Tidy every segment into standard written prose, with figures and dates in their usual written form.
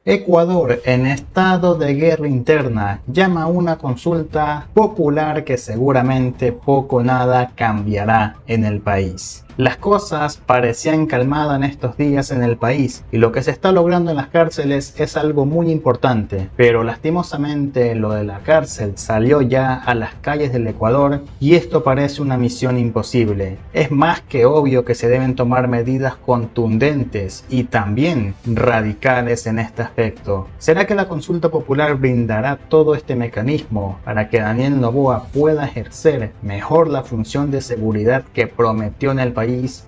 Ecuador, en estado de guerra interna, llama a una consulta popular que seguramente poco o nada cambiará en el país. Las cosas parecían calmadas en estos días en el país y lo que se está logrando en las cárceles es algo muy importante, pero lastimosamente lo de la cárcel salió ya a las calles del Ecuador y esto parece una misión imposible. Es más que obvio que se deben tomar medidas contundentes y también radicales en este aspecto. ¿Será que la consulta popular brindará todo este mecanismo para que Daniel Noboa pueda ejercer mejor la función de seguridad que prometió en el país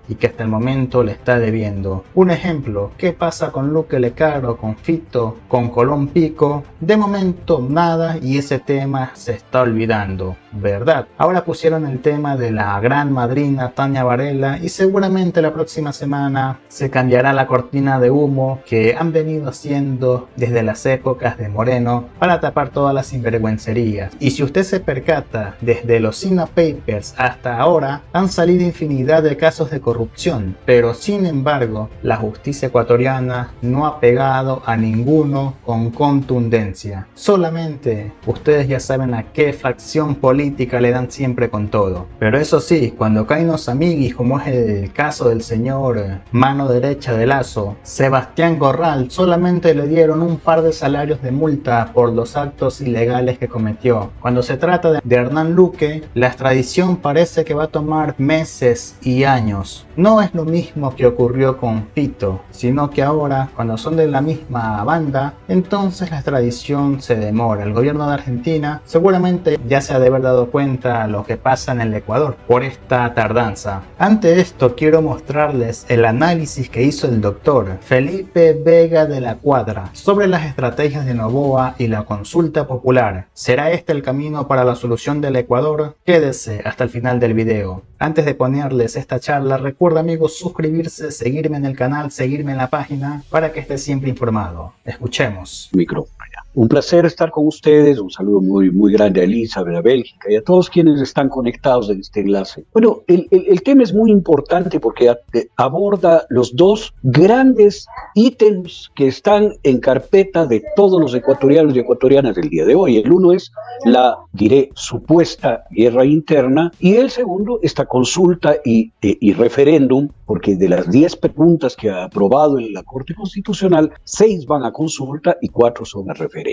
y que hasta el momento le está debiendo? Un ejemplo, ¿qué pasa con Luque Lecaro, con Fito, con Colón Pico? De momento nada y ese tema se está olvidando, ¿verdad? Ahora pusieron el tema de la gran madrina Tania Varela y seguramente la próxima semana se cambiará la cortina de humo que han venido haciendo desde las épocas de Moreno para tapar todas las sinvergüencerías. Y si usted se percata, desde los Sina Papers hasta ahora han salido infinidad de casos de corrupción, pero sin embargo la justicia ecuatoriana no ha pegado a ninguno con contundencia. Solamente ustedes ya saben a qué facción política le dan siempre con todo. Pero eso sí, cuando caen los amiguis, como es el caso del señor mano derecha de Lazo, Sebastián Corral, solamente le dieron un par de salarios de multa por los actos ilegales que cometió. Cuando se trata de Hernán Luque, la extradición parece que va a tomar meses y años. No es lo mismo que ocurrió con Fito, sino que ahora, cuando son de la misma banda, entonces la extradición se demora. El gobierno de Argentina seguramente ya se ha de haber dado cuenta de lo que pasa en el Ecuador por esta tardanza. Ante esto quiero mostrarles el análisis que hizo el doctor Felipe Vega de la Cuadra sobre las estrategias de Noboa y la consulta popular. ¿Será este el camino para la solución del Ecuador? Quédese hasta el final del video. Antes de ponerles esta charla, recuerda, amigos, suscribirse, seguirme en el canal, seguirme en la página para que esté siempre informado. Escuchemos. Micrófono. Un placer estar con ustedes, un saludo muy grande a Elizabeth, a Bélgica y a todos quienes están conectados en este enlace. Bueno, el tema es muy importante porque aborda los dos grandes ítems que están en carpeta de todos los ecuatorianos y ecuatorianas del día de hoy. El uno es la, diré, supuesta guerra interna y el segundo, esta consulta y referéndum, porque de las 10 preguntas que ha aprobado en la Corte Constitucional, 6 van a consulta y 4 son a referéndum.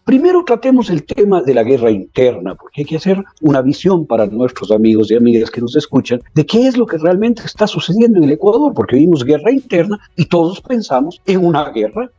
Primero tratemos el tema de la guerra interna, porque hay que hacer una visión para nuestros amigos y amigas que nos escuchan de qué es lo que realmente está sucediendo en el Ecuador, porque vimos guerra interna y todos pensamos en una guerra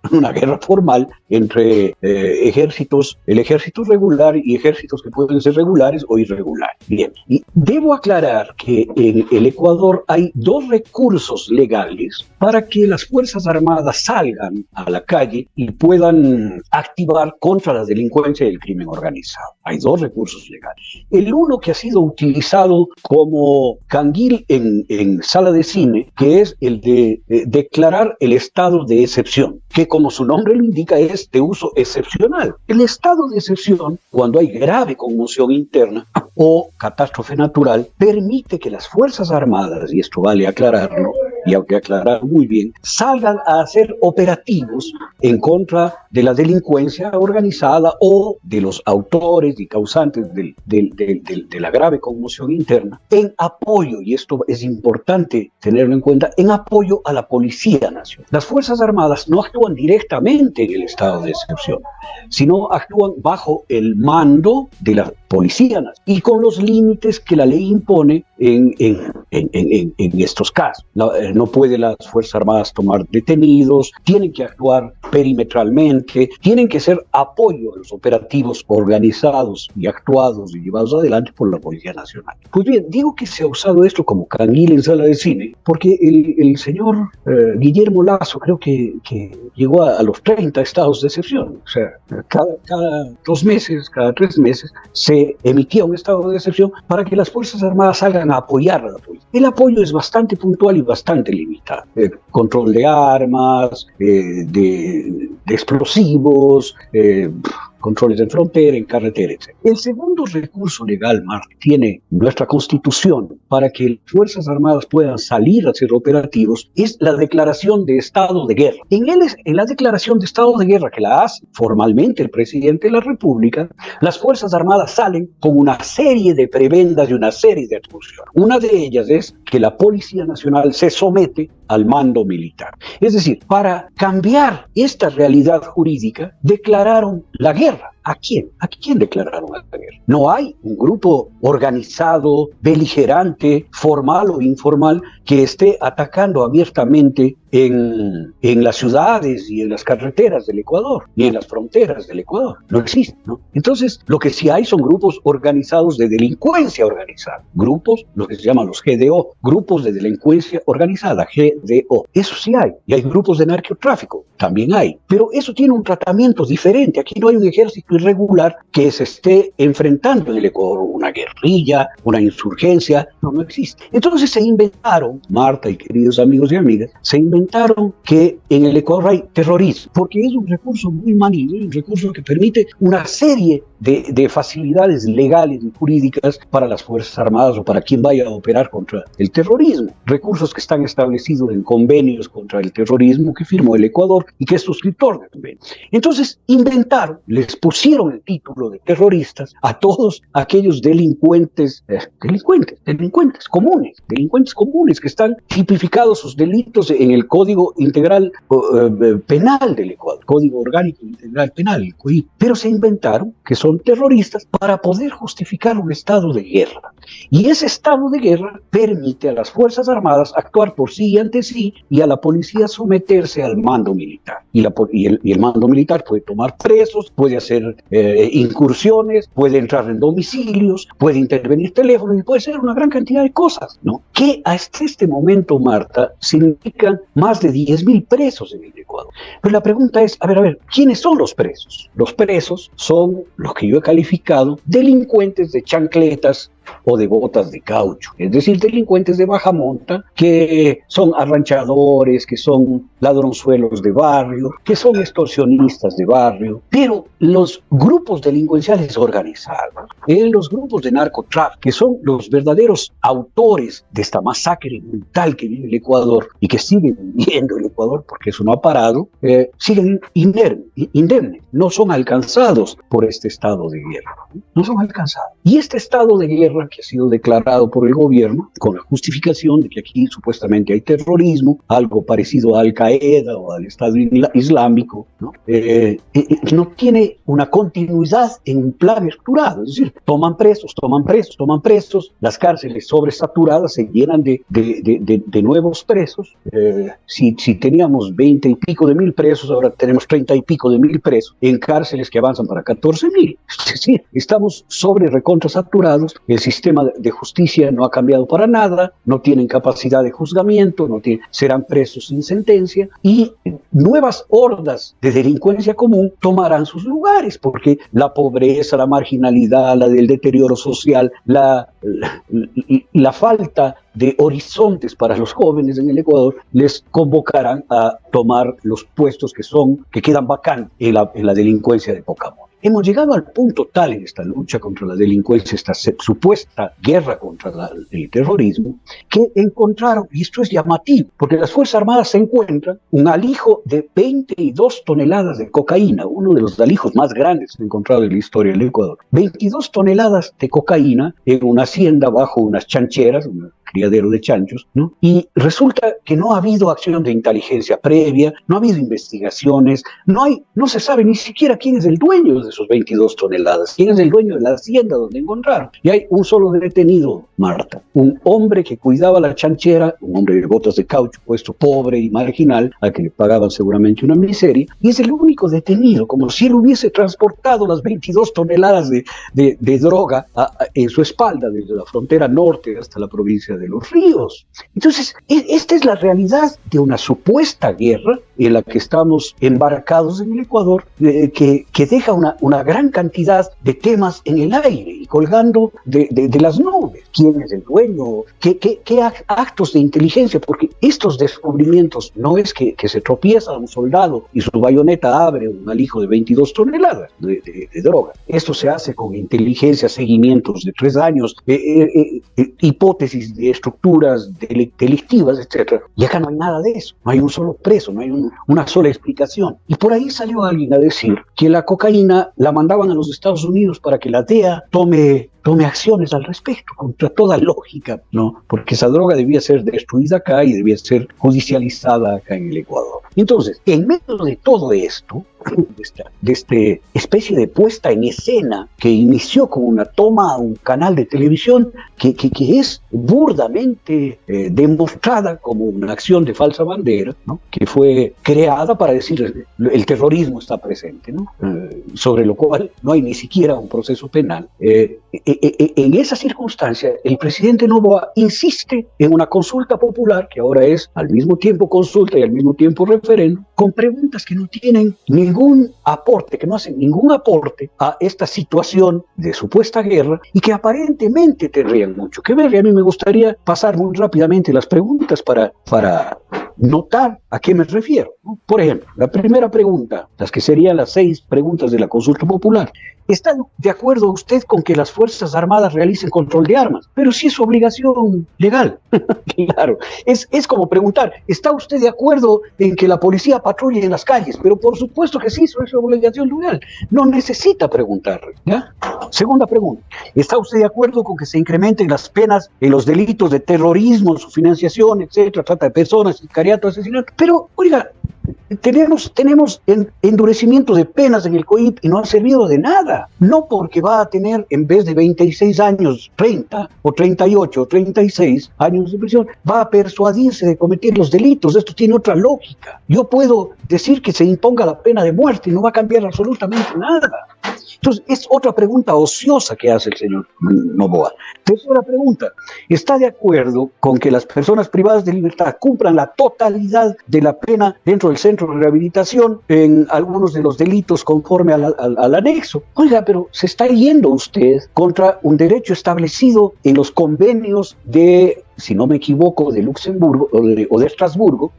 formal entre ejércitos, el ejército regular y ejércitos que pueden ser regulares o irregulares. Bien, y debo aclarar que en el Ecuador hay 2 recursos legales para que las Fuerzas Armadas salgan a la calle y puedan activar contra la delincuencia y el crimen organizado. Hay 2 recursos legales. El uno que ha sido utilizado como canguil en sala de cine, que es el de declarar el estado de excepción, que como su nombre lo indica es de uso excepcional. El estado de excepción, cuando hay grave conmoción interna o catástrofe natural, permite que las Fuerzas Armadas, y esto vale aclararlo, y hay que aclarar muy bien, salgan a hacer operativos en contra de la delincuencia organizada o de los autores y causantes de la grave conmoción interna, en apoyo, y esto es importante tenerlo en cuenta, en apoyo a la Policía Nacional. Las Fuerzas Armadas no actúan directamente en el estado de excepción, sino actúan bajo el mando de la Policía Nacional y con los límites que la ley impone en estos casos. No pueden las Fuerzas Armadas tomar detenidos, tienen que actuar perimetralmente, tienen que ser apoyo a los operativos organizados y actuados y llevados adelante por la Policía Nacional. Pues bien, digo que se ha usado esto como canguil en sala de cine, porque el señor Guillermo Lazo creo que llegó a los 30 estados de excepción. O sea, cada 2 meses, cada 3 meses, se emitía un estado de excepción para que las Fuerzas Armadas salgan a apoyar a la policía. El apoyo es bastante puntual y bastante limitado. Control de armas, de explosivos, controles en frontera, en carretera, etc. El segundo recurso legal, Marta, tiene nuestra Constitución para que las Fuerzas Armadas puedan salir a hacer operativos es la declaración de estado de guerra. En la declaración de estado de guerra que la hace formalmente el presidente de la República, las Fuerzas Armadas salen con una serie de prebendas y una serie de atribuciones. Una de ellas es que la Policía Nacional se somete al mando militar. Es decir, para cambiar esta realidad jurídica, declararon la guerra. ¿A quién? ¿A quién declararon la guerra? No hay un grupo organizado, beligerante, formal o informal, que esté atacando abiertamente en las ciudades y en las carreteras del Ecuador, ni en las fronteras del Ecuador. No existe, ¿no? Entonces, lo que sí hay son grupos organizados de delincuencia organizada. Grupos, lo que se llaman los GDO, grupos de delincuencia organizada, GDO. Eso sí hay. Y hay grupos de narcotráfico, también hay. Pero eso tiene un tratamiento diferente. Aquí no hay un ejército irregular que se esté enfrentando en el Ecuador una guerrilla, una insurgencia. No existe. Entonces se inventaron, Marta y queridos amigos y amigas, se inventaron que en el Ecuador hay terrorismo, porque es un recurso muy maligno, un recurso que permite una serie de facilidades legales y jurídicas para las Fuerzas Armadas o para quien vaya a operar contra el terrorismo. Recursos que están establecidos en convenios contra el terrorismo que firmó el Ecuador y que es suscriptor de convenios. Entonces inventaron, les pusieron el título de terroristas a todos aquellos delincuentes comunes que están tipificados sus delitos en el Código Integral Penal del Ecuador, Código Orgánico Integral Penal, el COIP. Pero se inventaron que son terroristas para poder justificar un estado de guerra. Y ese estado de guerra permite a las Fuerzas Armadas actuar por sí y ante sí y a la policía someterse al mando militar. Y el mando militar puede tomar presos, puede hacer incursiones, puede entrar en domicilios, puede intervenir teléfonos y puede hacer una gran cantidad de cosas, ¿no? Que hasta este momento, Marta, significan más de 10.000 presos en el Ecuador. Pero la pregunta es, a ver, ¿quiénes son los presos? Los presos son los que yo he calificado delincuentes de chancletas o de botas de caucho, es decir, delincuentes de baja monta que son arranchadores, que son ladronzuelos de barrio, que son extorsionistas de barrio, pero los grupos delincuenciales organizados, los grupos de narcotráfico, que son los verdaderos autores de esta masacre brutal que vive el Ecuador y que sigue viviendo el Ecuador porque eso no ha parado, siguen indemnes, no son alcanzados por este estado de guerra, no son alcanzados. Y este estado de guerra que ha sido declarado por el gobierno con la justificación de que aquí supuestamente hay terrorismo, algo parecido a Al-Qaeda o al Estado Islámico, ¿no? No tiene una continuidad en un plan estructurado, es decir, toman presos, las cárceles sobresaturadas se llenan de nuevos presos. Si teníamos 20 y pico de mil presos, ahora tenemos 30 y pico de mil presos en cárceles que avanzan para 14.000. Es decir, estamos sobre recontrasaturados. El sistema de justicia no ha cambiado para nada, no tienen capacidad de juzgamiento, serán presos sin sentencia y nuevas hordas de delincuencia común tomarán sus lugares porque la pobreza, la marginalidad, el deterioro social, la falta de horizontes para los jóvenes en el Ecuador les convocarán a tomar los puestos que quedan vacantes en la delincuencia de poca monta. Hemos llegado al punto tal en esta lucha contra la delincuencia, esta supuesta guerra contra el terrorismo, que encontraron, y esto es llamativo, porque las Fuerzas Armadas se encuentran un alijo de 22 toneladas de cocaína, uno de los alijos más grandes encontrados en la historia del Ecuador. 22 toneladas de cocaína en una hacienda bajo unas chancheras, un criadero de chanchos, ¿no? Y resulta que no ha habido acción de inteligencia previa, no ha habido investigaciones, no se sabe ni siquiera quién es el dueño de esos 22 toneladas, quién es el dueño de la hacienda donde encontraron. Y hay un solo detenido, Marta, un hombre que cuidaba la chanchera, un hombre de botas de caucho, puesto pobre y marginal, al que le pagaban seguramente una miseria, y es el único detenido, como si él hubiese transportado las 22 toneladas de droga en su espalda, desde la frontera norte hasta la provincia de los ríos. Entonces, esta es la realidad de una supuesta guerra en la que estamos embarcados en el Ecuador, que deja una gran cantidad de temas en el aire y colgando de las nubes. ¿Quién es el dueño? ¿Qué actos de inteligencia? Porque estos descubrimientos no es que se tropieza un soldado y su bayoneta abre un alijo de 22 toneladas de droga. Esto se hace con inteligencia, seguimientos de 3 años, hipótesis de estructuras delictivas, etc. Y acá no hay nada de eso. No hay un solo preso, no hay una sola explicación. Y por ahí salió alguien a decir que la cocaína la mandaban a los Estados Unidos para que la DEA tome acciones al respecto, contra toda lógica, ¿no? Porque esa droga debía ser destruida acá y debía ser judicializada acá en el Ecuador. Entonces, en medio de todo esto, de esta especie de puesta en escena que inició con una toma a un canal de televisión que es burdamente demostrada como una acción de falsa bandera, ¿no? Que fue creada para decir el terrorismo está presente, ¿no? Sobre lo cual no hay ni siquiera un proceso penal. En esa circunstancia, el presidente Noboa insiste en una consulta popular, que ahora es al mismo tiempo consulta y al mismo tiempo referéndum, con preguntas que no tienen ningún aporte, que no hacen ningún aporte a esta situación de supuesta guerra y que aparentemente tendrían mucho que ver. Y a mí me gustaría pasar muy rápidamente las preguntas para notar a qué me refiero, ¿no? Por ejemplo, la primera pregunta, las que serían las 6 preguntas de la consulta popular. ¿Está de acuerdo usted con que las Fuerzas Armadas realicen control de armas? Pero si es obligación legal. Claro, es como preguntar, ¿está usted de acuerdo en que la policía patrulle en las calles? Pero por supuesto que sí, eso es obligación legal. No necesita preguntar, ¿ya? Segunda pregunta, ¿está usted de acuerdo con que se incrementen las penas en los delitos de terrorismo, su financiación, etcétera, trata de personas, sicariato, asesinato? Pero, oiga, tenemos endurecimiento de penas en el COIP y no ha servido de nada. No porque va a tener en vez de 26 años, 30 o 38 o 36 años de prisión, va a persuadirse de cometer los delitos. Esto tiene otra lógica. Yo puedo decir que se imponga la pena de muerte y no va a cambiar absolutamente nada. Entonces, es otra pregunta ociosa que hace el señor Noboa. Tercera pregunta, ¿está de acuerdo con que las personas privadas de libertad cumplan la totalidad de la pena dentro del centro de rehabilitación en algunos de los delitos conforme al anexo? Oiga, pero se está yendo usted contra un derecho establecido en los convenios de, si no me equivoco, de Luxemburgo o de Estrasburgo,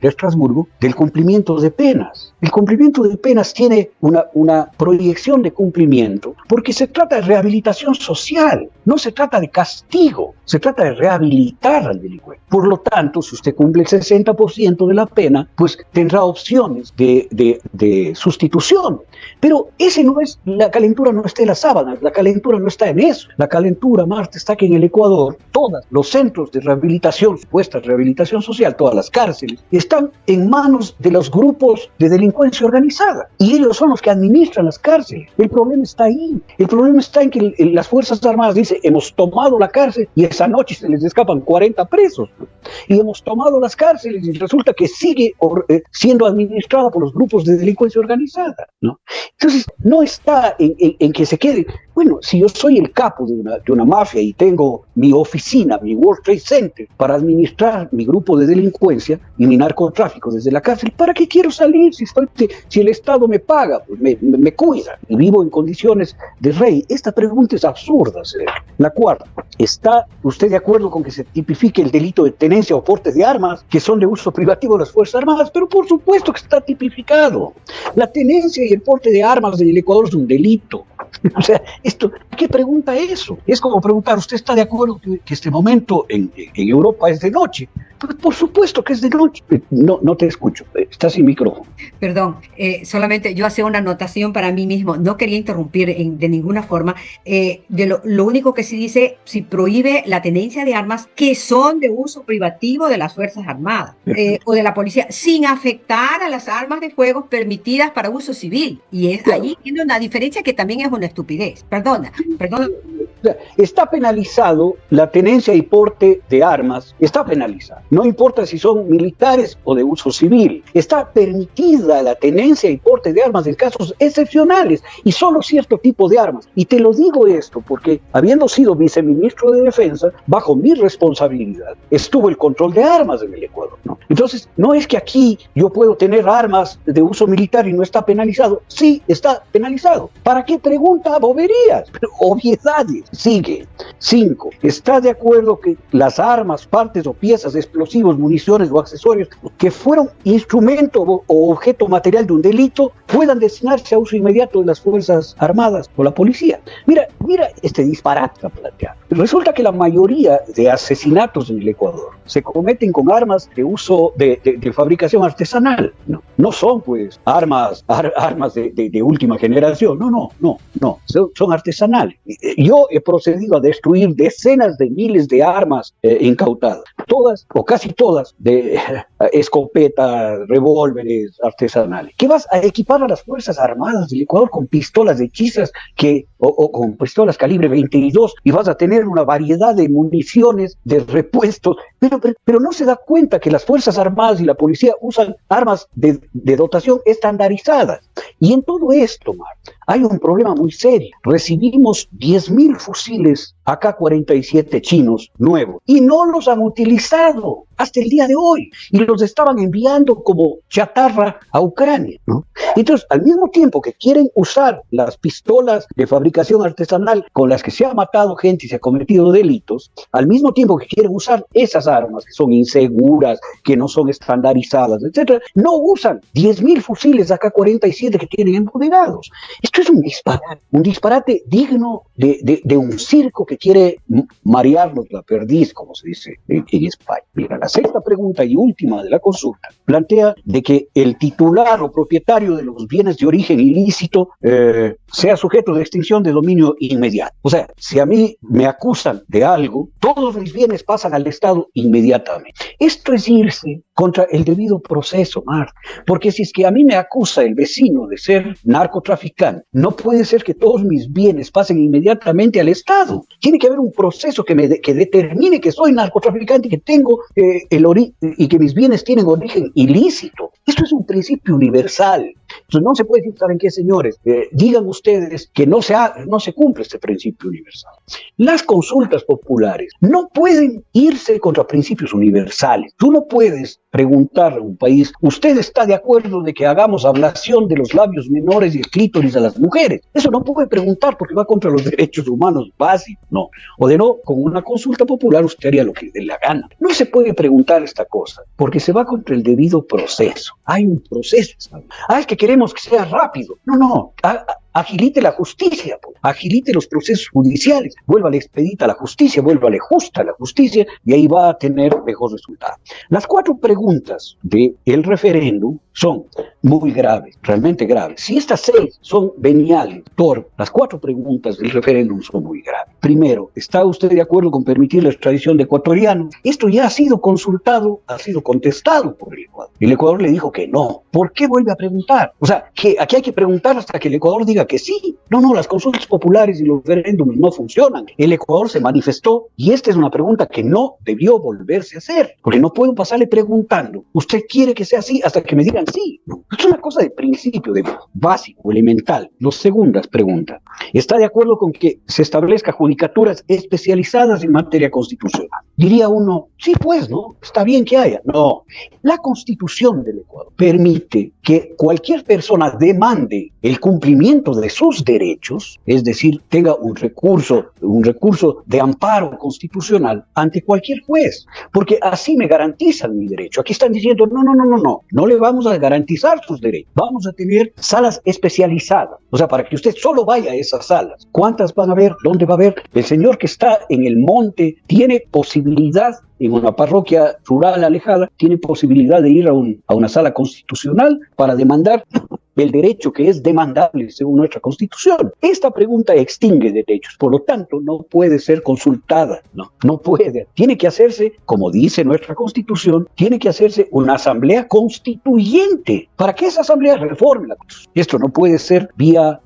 del cumplimiento de penas. El cumplimiento de penas tiene una proyección de cumplimiento porque se trata de rehabilitación social, no se trata de castigo, se trata de rehabilitar al delincuente. Por lo tanto, si usted cumple el 60% de la pena, pues tendrá opciones de sustitución. Pero ese no es, la calentura no está en las sábanas, la calentura no está en eso. La calentura, Marta, está que en el Ecuador todos los centros de rehabilitación, supuesta rehabilitación social, todas las cárceles, están en manos de los grupos de delincuencia organizada. Y ellos son los que administran las cárceles. El problema está ahí. El problema está en que las Fuerzas Armadas dicen, hemos tomado la cárcel y esa noche se les escapan 40 presos. Y hemos tomado las cárceles y resulta que sigue siendo administrada por los grupos de delincuencia organizada, ¿no? Entonces, no está en que se quede. Bueno, si yo soy el capo de una mafia y tengo mi oficina, mi World Trade Center, para administrar mi grupo de delincuencia y mi narcotráfico desde la cárcel, ¿para qué quiero salir si el Estado me paga, pues me cuida y vivo en condiciones de rey? Esta pregunta es absurda, señor. La cuarta, ¿está usted de acuerdo con que se tipifique el delito de tenencia o porte de armas que son de uso privativo de las Fuerzas Armadas? Pero por supuesto que está tipificado. La tenencia y el porte de armas en el Ecuador es un delito. O sea, ¿qué pregunta eso? Es como preguntar, ¿usted está de acuerdo que este momento en Europa es de noche? Pues por supuesto que es de noche. No te escucho, estás sin micrófono. Perdón, solamente yo hacía una anotación para mí mismo, no quería interrumpir de ninguna forma. Lo único que sí dice, si prohíbe la tenencia de armas que son de uso privativo de las Fuerzas Armadas o de la policía, sin afectar a las armas de fuego permitidas para uso civil. Y ahí tiene una diferencia que también es una estupidez. Perdona. O sea, está penalizado la tenencia y porte de armas, está penalizado. No importa si son militares o de uso civil. Está permitida la tenencia y porte de armas en casos excepcionales y solo cierto tipo de armas. Y te lo digo esto porque, habiendo sido viceministro de Defensa, bajo mi responsabilidad estuvo el control de armas en el Ecuador, ¿no? Entonces, no es que aquí yo puedo tener armas de uso militar y no está penalizado. Sí, está penalizado. ¿Para qué pregunta boberías? Obviedades. Sigue. 5. ¿Está de acuerdo que las armas, partes o piezas de explosivos, municiones o accesorios que fueron instrumento o objeto material de un delito puedan destinarse a uso inmediato de las Fuerzas Armadas o la policía? Mira este disparate planteado. Resulta que la mayoría de asesinatos en el Ecuador se cometen con armas de uso de fabricación artesanal. No son pues armas de última generación. No. Son artesanales. Yo he procedido a destruir decenas de miles de armas incautadas. Todas o casi todas de escopetas, revólveres artesanales. ¿Qué vas a equipar a las Fuerzas Armadas del Ecuador con pistolas hechizas o con pistolas calibre 22 y vas a tener una variedad de municiones, de repuestos? Pero no se da cuenta que las Fuerzas Armadas y la policía usan armas de dotación estandarizadas. Y en todo esto, hay un problema muy serio. Recibimos 10.000 fusiles AK-47 chinos nuevos y no los han utilizado hasta el día de hoy y los estaban enviando como chatarra a Ucrania, ¿no? Entonces, al mismo tiempo que quieren usar las pistolas de fabricación artesanal con las que se ha matado gente y se ha cometido delitos, al mismo tiempo que quieren usar esas armas que son inseguras, que no son estandarizadas, etcétera, no usan 10.000 fusiles AK-47 que tienen embodegados. Esto es un disparate digno de un circo que quiere marearnos la perdiz, como se dice en España. Mira, la sexta pregunta y última de la consulta plantea de que el titular o propietario de los bienes de origen ilícito sea sujeto de extinción de dominio inmediato. O sea, si a mí me acusan de algo, todos mis bienes pasan al Estado inmediatamente. Esto es irse contra el debido proceso, porque si es que a mí me acusa el vecino de ser narcotraficante, no puede ser que todos mis bienes pasen inmediatamente al Estado. Tiene que haber un proceso que determine que soy narcotraficante y que tengo y que mis bienes tienen origen ilícito. Esto es un principio universal. Entonces no se puede decir, ¿saben qué, señores? Digan ustedes que no se cumple este principio universal. Las consultas populares no pueden irse contra principios universales. Tú no puedes preguntarle a un país, ¿usted está de acuerdo de que hagamos ablación de los labios menores y el clítoris a las mujeres? Eso no puede preguntar porque va contra los derechos humanos básicos, no. O de no, con una consulta popular usted haría lo que le dé la gana. No se puede preguntar esta cosa porque se va contra el debido proceso. Hay un proceso. Es que queremos que sea rápido. No. Agilite la justicia, agilite los procesos judiciales, vuélvale expedita a la justicia, vuélvale justa a la justicia y ahí va a tener mejor resultado. Las 4 preguntas del referéndum son muy graves, realmente graves. Si estas 6 son veniales, las 4 preguntas del referéndum son muy graves. Primero, ¿está usted de acuerdo con permitir la extradición de ecuatorianos? Esto ya ha sido consultado, ha sido contestado por el Ecuador. El Ecuador le dijo que no. ¿Por qué vuelve a preguntar? O sea, que aquí hay que preguntar hasta que el Ecuador diga que sí. No, las consultas populares y los referéndums no funcionan. El Ecuador se manifestó y esta es una pregunta que no debió volverse a hacer, porque no puedo pasarle preguntando, ¿usted quiere que sea así? Hasta que me digan sí. Es una cosa de principio, de básico, elemental. Las segundas preguntas. ¿Está de acuerdo con que se establezca judicaturas especializadas en materia constitucional? Diría uno, sí pues, ¿no? Está bien que haya. No. La Constitución del Ecuador permite que cualquier persona demande el cumplimiento de sus derechos, es decir, tenga un recurso de amparo constitucional ante cualquier juez, porque así me garantizan mi derecho. Aquí están diciendo, no le vamos a garantizar sus derechos, vamos a tener salas especializadas, o sea, para que usted solo vaya a esas salas. ¿Cuántas van a haber? ¿Dónde va a haber? El señor que está en el monte tiene posibilidad, en una parroquia rural alejada, tiene posibilidad de ir a una sala constitucional para demandar el derecho que es demandable según nuestra Constitución. Esta pregunta extingue derechos, por lo tanto no puede ser consultada, no puede. Tiene que hacerse, como dice nuestra Constitución, tiene que hacerse una asamblea constituyente para que esa asamblea reforme la Constitución. Esto no puede ser vía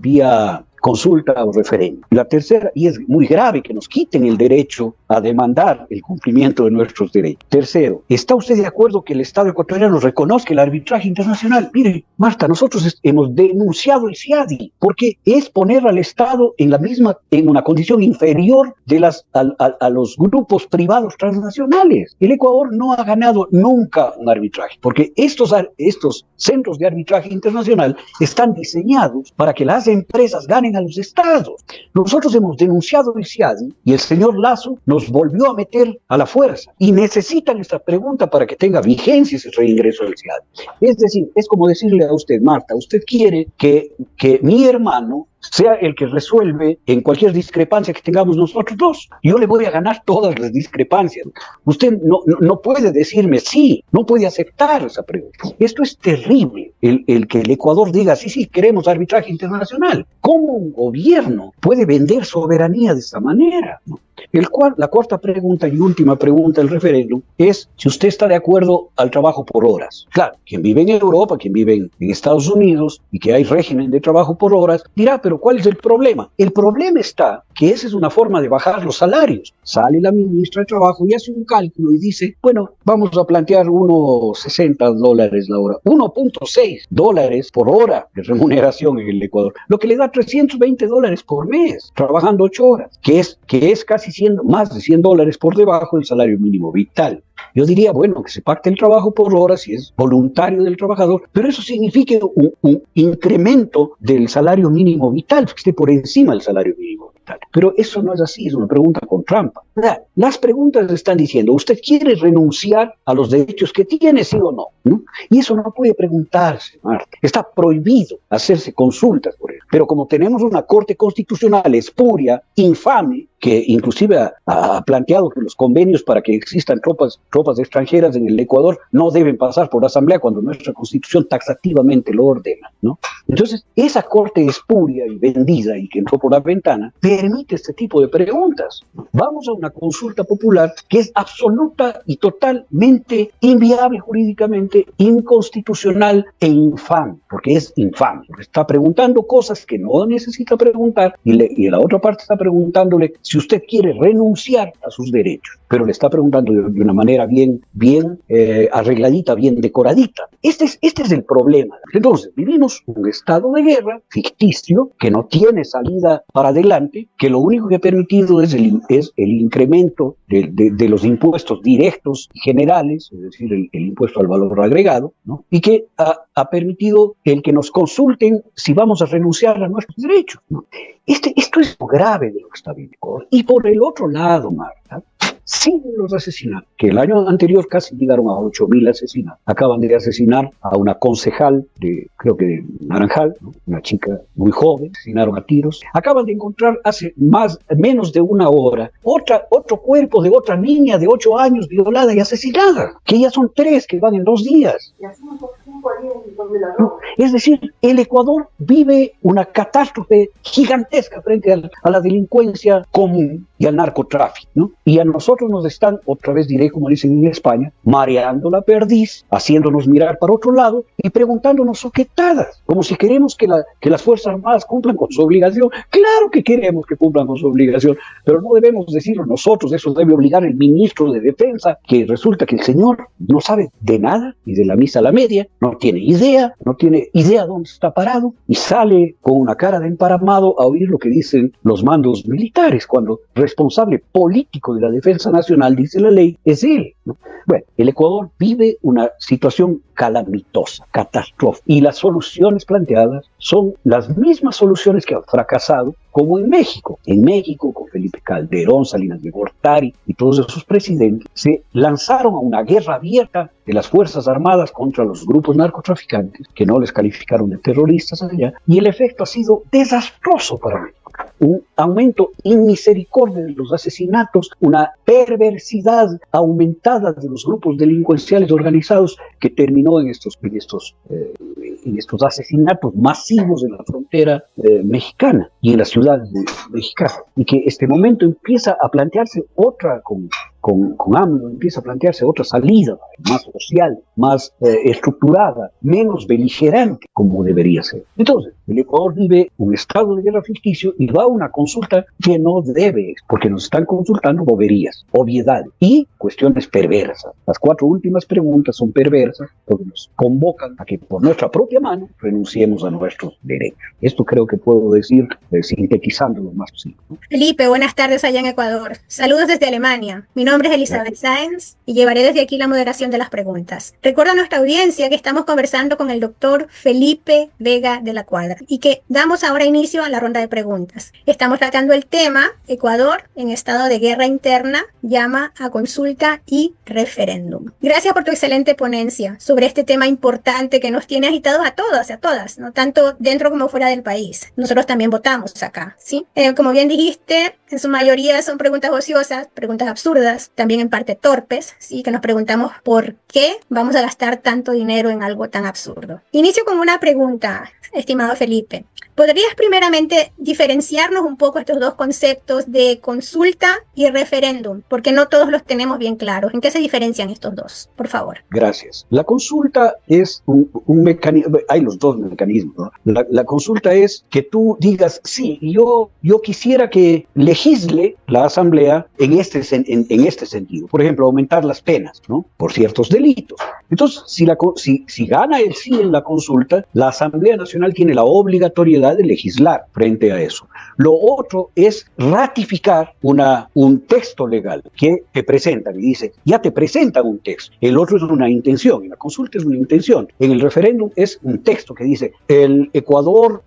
consulta o referéndum. La tercera, y es muy grave que nos quiten el derecho a demandar el cumplimiento de nuestros derechos. Tercero, ¿está usted de acuerdo que el Estado ecuatoriano reconozca el arbitraje internacional? Mire, Marta, nosotros hemos denunciado el CIADI porque es poner al Estado en una condición inferior a los grupos privados transnacionales. El Ecuador no ha ganado nunca un arbitraje, porque estos centros de arbitraje internacional están diseñados para que las empresas ganen a los estados. Nosotros hemos denunciado el CIADI y el señor Lasso nos volvió a meter a la fuerza y necesitan esta pregunta para que tenga vigencia ese reingreso del CIADI. Es decir, es como decirle a usted, Marta, usted quiere que mi hermano sea el que resuelve en cualquier discrepancia que tengamos nosotros dos. Yo le voy a ganar todas las discrepancias. Usted no puede decirme sí, no puede aceptar esa pregunta. Esto es terrible, el que el Ecuador diga, sí, queremos arbitraje internacional. ¿Cómo un gobierno puede vender soberanía de esta manera? La cuarta pregunta y última pregunta del referéndum es si usted está de acuerdo al trabajo por horas. Claro, quien vive en Europa, quien vive en Estados Unidos y que hay régimen de trabajo por horas, dirá, pero ¿cuál es el problema? El problema está que esa es una forma de bajar los salarios. Sale la ministra de Trabajo y hace un cálculo y dice, bueno, vamos a plantear unos $60 la hora, 1.6 dólares por hora de remuneración en el Ecuador, lo que le da $320 por mes, trabajando 8 horas, que es casi más de $100 por debajo del salario mínimo vital. Yo diría, bueno, que se pacte el trabajo por horas si es voluntario del trabajador, pero eso significa un incremento del salario mínimo vital, que esté por encima del salario mínimo vital. Pero eso no es así, es una pregunta con trampa. Las preguntas están diciendo, ¿usted quiere renunciar a los derechos que tiene, sí o no? ¿No? Y eso no puede preguntarse, Marta. Está prohibido hacerse consultas por eso. Pero como tenemos una Corte Constitucional espuria, infame, que inclusive ha planteado que los convenios para que existan tropas extranjeras en el Ecuador no deben pasar por asamblea cuando nuestra Constitución taxativamente lo ordena, ¿no? Entonces, esa Corte espuria y vendida y que entró por la ventana permite este tipo de preguntas. Vamos a una consulta popular que es absoluta y totalmente inviable jurídicamente, inconstitucional e infame, porque es infame. Está preguntando cosas que no necesita preguntar y la otra parte está preguntándole si usted quiere renunciar a sus derechos, pero le está preguntando de una manera bien arregladita, bien decoradita. Este es el problema. Entonces, vivimos un estado de guerra ficticio que no tiene salida para adelante, que lo único que ha permitido es el incremento de los impuestos directos y generales, es decir, el impuesto al valor agregado, ¿no? Y que ha permitido el que nos consulten si vamos a renunciar a nuestros derechos, ¿no? Esto es lo grave de lo que está viviendo. Y por el otro lado, Marta, siguen los asesinatos, que el año anterior casi llegaron a 8.000 asesinatos. Acaban de asesinar a una concejal creo que de Naranjal, ¿no? Una chica muy joven, asesinaron a tiros. Acaban de encontrar hace menos de una hora otro cuerpo de otra niña de 8 años violada y asesinada, que ya son 3 que van en 2 días. ¿No? Es decir, el Ecuador vive una catástrofe gigantesca frente a la delincuencia común y al narcotráfico, ¿no? Y a nosotros nos están, otra vez diré como dicen en España, mareando la perdiz, haciéndonos mirar para otro lado y preguntándonos soquetadas, como si queremos que las Fuerzas Armadas cumplan con su obligación. Claro que queremos que cumplan con su obligación, pero no debemos decirlo nosotros, eso debe obligar el ministro de Defensa, que resulta que el señor no sabe de nada, ni de la misa a la media, no tiene idea dónde está parado, y sale con una cara de emparamado a oír lo que dicen los mandos militares, cuando responsable político de la defensa nacional, dice la ley, es él, ¿no? Bueno, el Ecuador vive una situación calamitosa, catastrófica, y las soluciones planteadas son las mismas soluciones que han fracasado, como en México. En México, con Felipe Calderón, Salinas de Gortari y todos esos presidentes, se lanzaron a una guerra abierta de las Fuerzas Armadas contra los grupos narcotraficantes, que no les calificaron de terroristas allá, y el efecto ha sido desastroso para México. Un aumento inmisericordia de los asesinatos, una perversidad aumentada de los grupos delincuenciales organizados que terminó en estos asesinatos masivos en la frontera frontera mexicana y en las ciudades mexicanas. Y que este momento empieza a plantearse otra, con AMLO, empieza a plantearse otra salida más social, más estructurada, menos beligerante, como debería ser. Entonces, el Ecuador vive un estado de guerra ficticio y va a una consulta que no debe, porque nos están consultando boberías, obviedades y cuestiones perversas. Las 4 últimas preguntas son perversas porque nos convocan a que por nuestra propia mano renunciemos a nuestros derechos. Esto creo que puedo decir sintetizando lo más posible, ¿no? Felipe, buenas tardes allá en Ecuador. Saludos desde Alemania. Mi nombre es Elizabeth Sáenz y llevaré desde aquí la moderación de las preguntas. Recuerdo a nuestra audiencia que estamos conversando con el doctor Felipe Vega de la Cuadra y que damos ahora inicio a la ronda de preguntas. Estamos tratando el tema Ecuador en estado de guerra interna, llama a consulta y referéndum. Gracias por tu excelente ponencia sobre este tema importante que nos tiene agitados a todos y a todas, ¿no? Tanto dentro como fuera del país. Nosotros también votamos acá, ¿sí? Como bien dijiste, en su mayoría son preguntas ociosas, preguntas absurdas, también en parte torpes, ¿sí? Que nos preguntamos por qué vamos a gastar tanto dinero en algo tan absurdo. Inicio con una pregunta, estimado Felipe. ¿Podrías primeramente diferenciarnos un poco estos dos conceptos de consulta y referéndum? Porque no todos los tenemos bien claros. ¿En qué se diferencian estos dos? Por favor. Gracias. La consulta es un mecanismo, hay los dos mecanismos, ¿no? La consulta es que tú digas, sí, yo quisiera que legisle la Asamblea en este sentido. Por ejemplo, aumentar las penas, ¿no? Por ciertos delitos. Entonces, si gana el sí en la consulta, la Asamblea Nacional tiene la obligatoriedad de legislar frente a eso. Lo otro es ratificar un texto legal que te presentan y dice, ya te presentan un texto. El otro es una intención, en la consulta es una intención. En el referéndum es un texto que dice, el Ecuador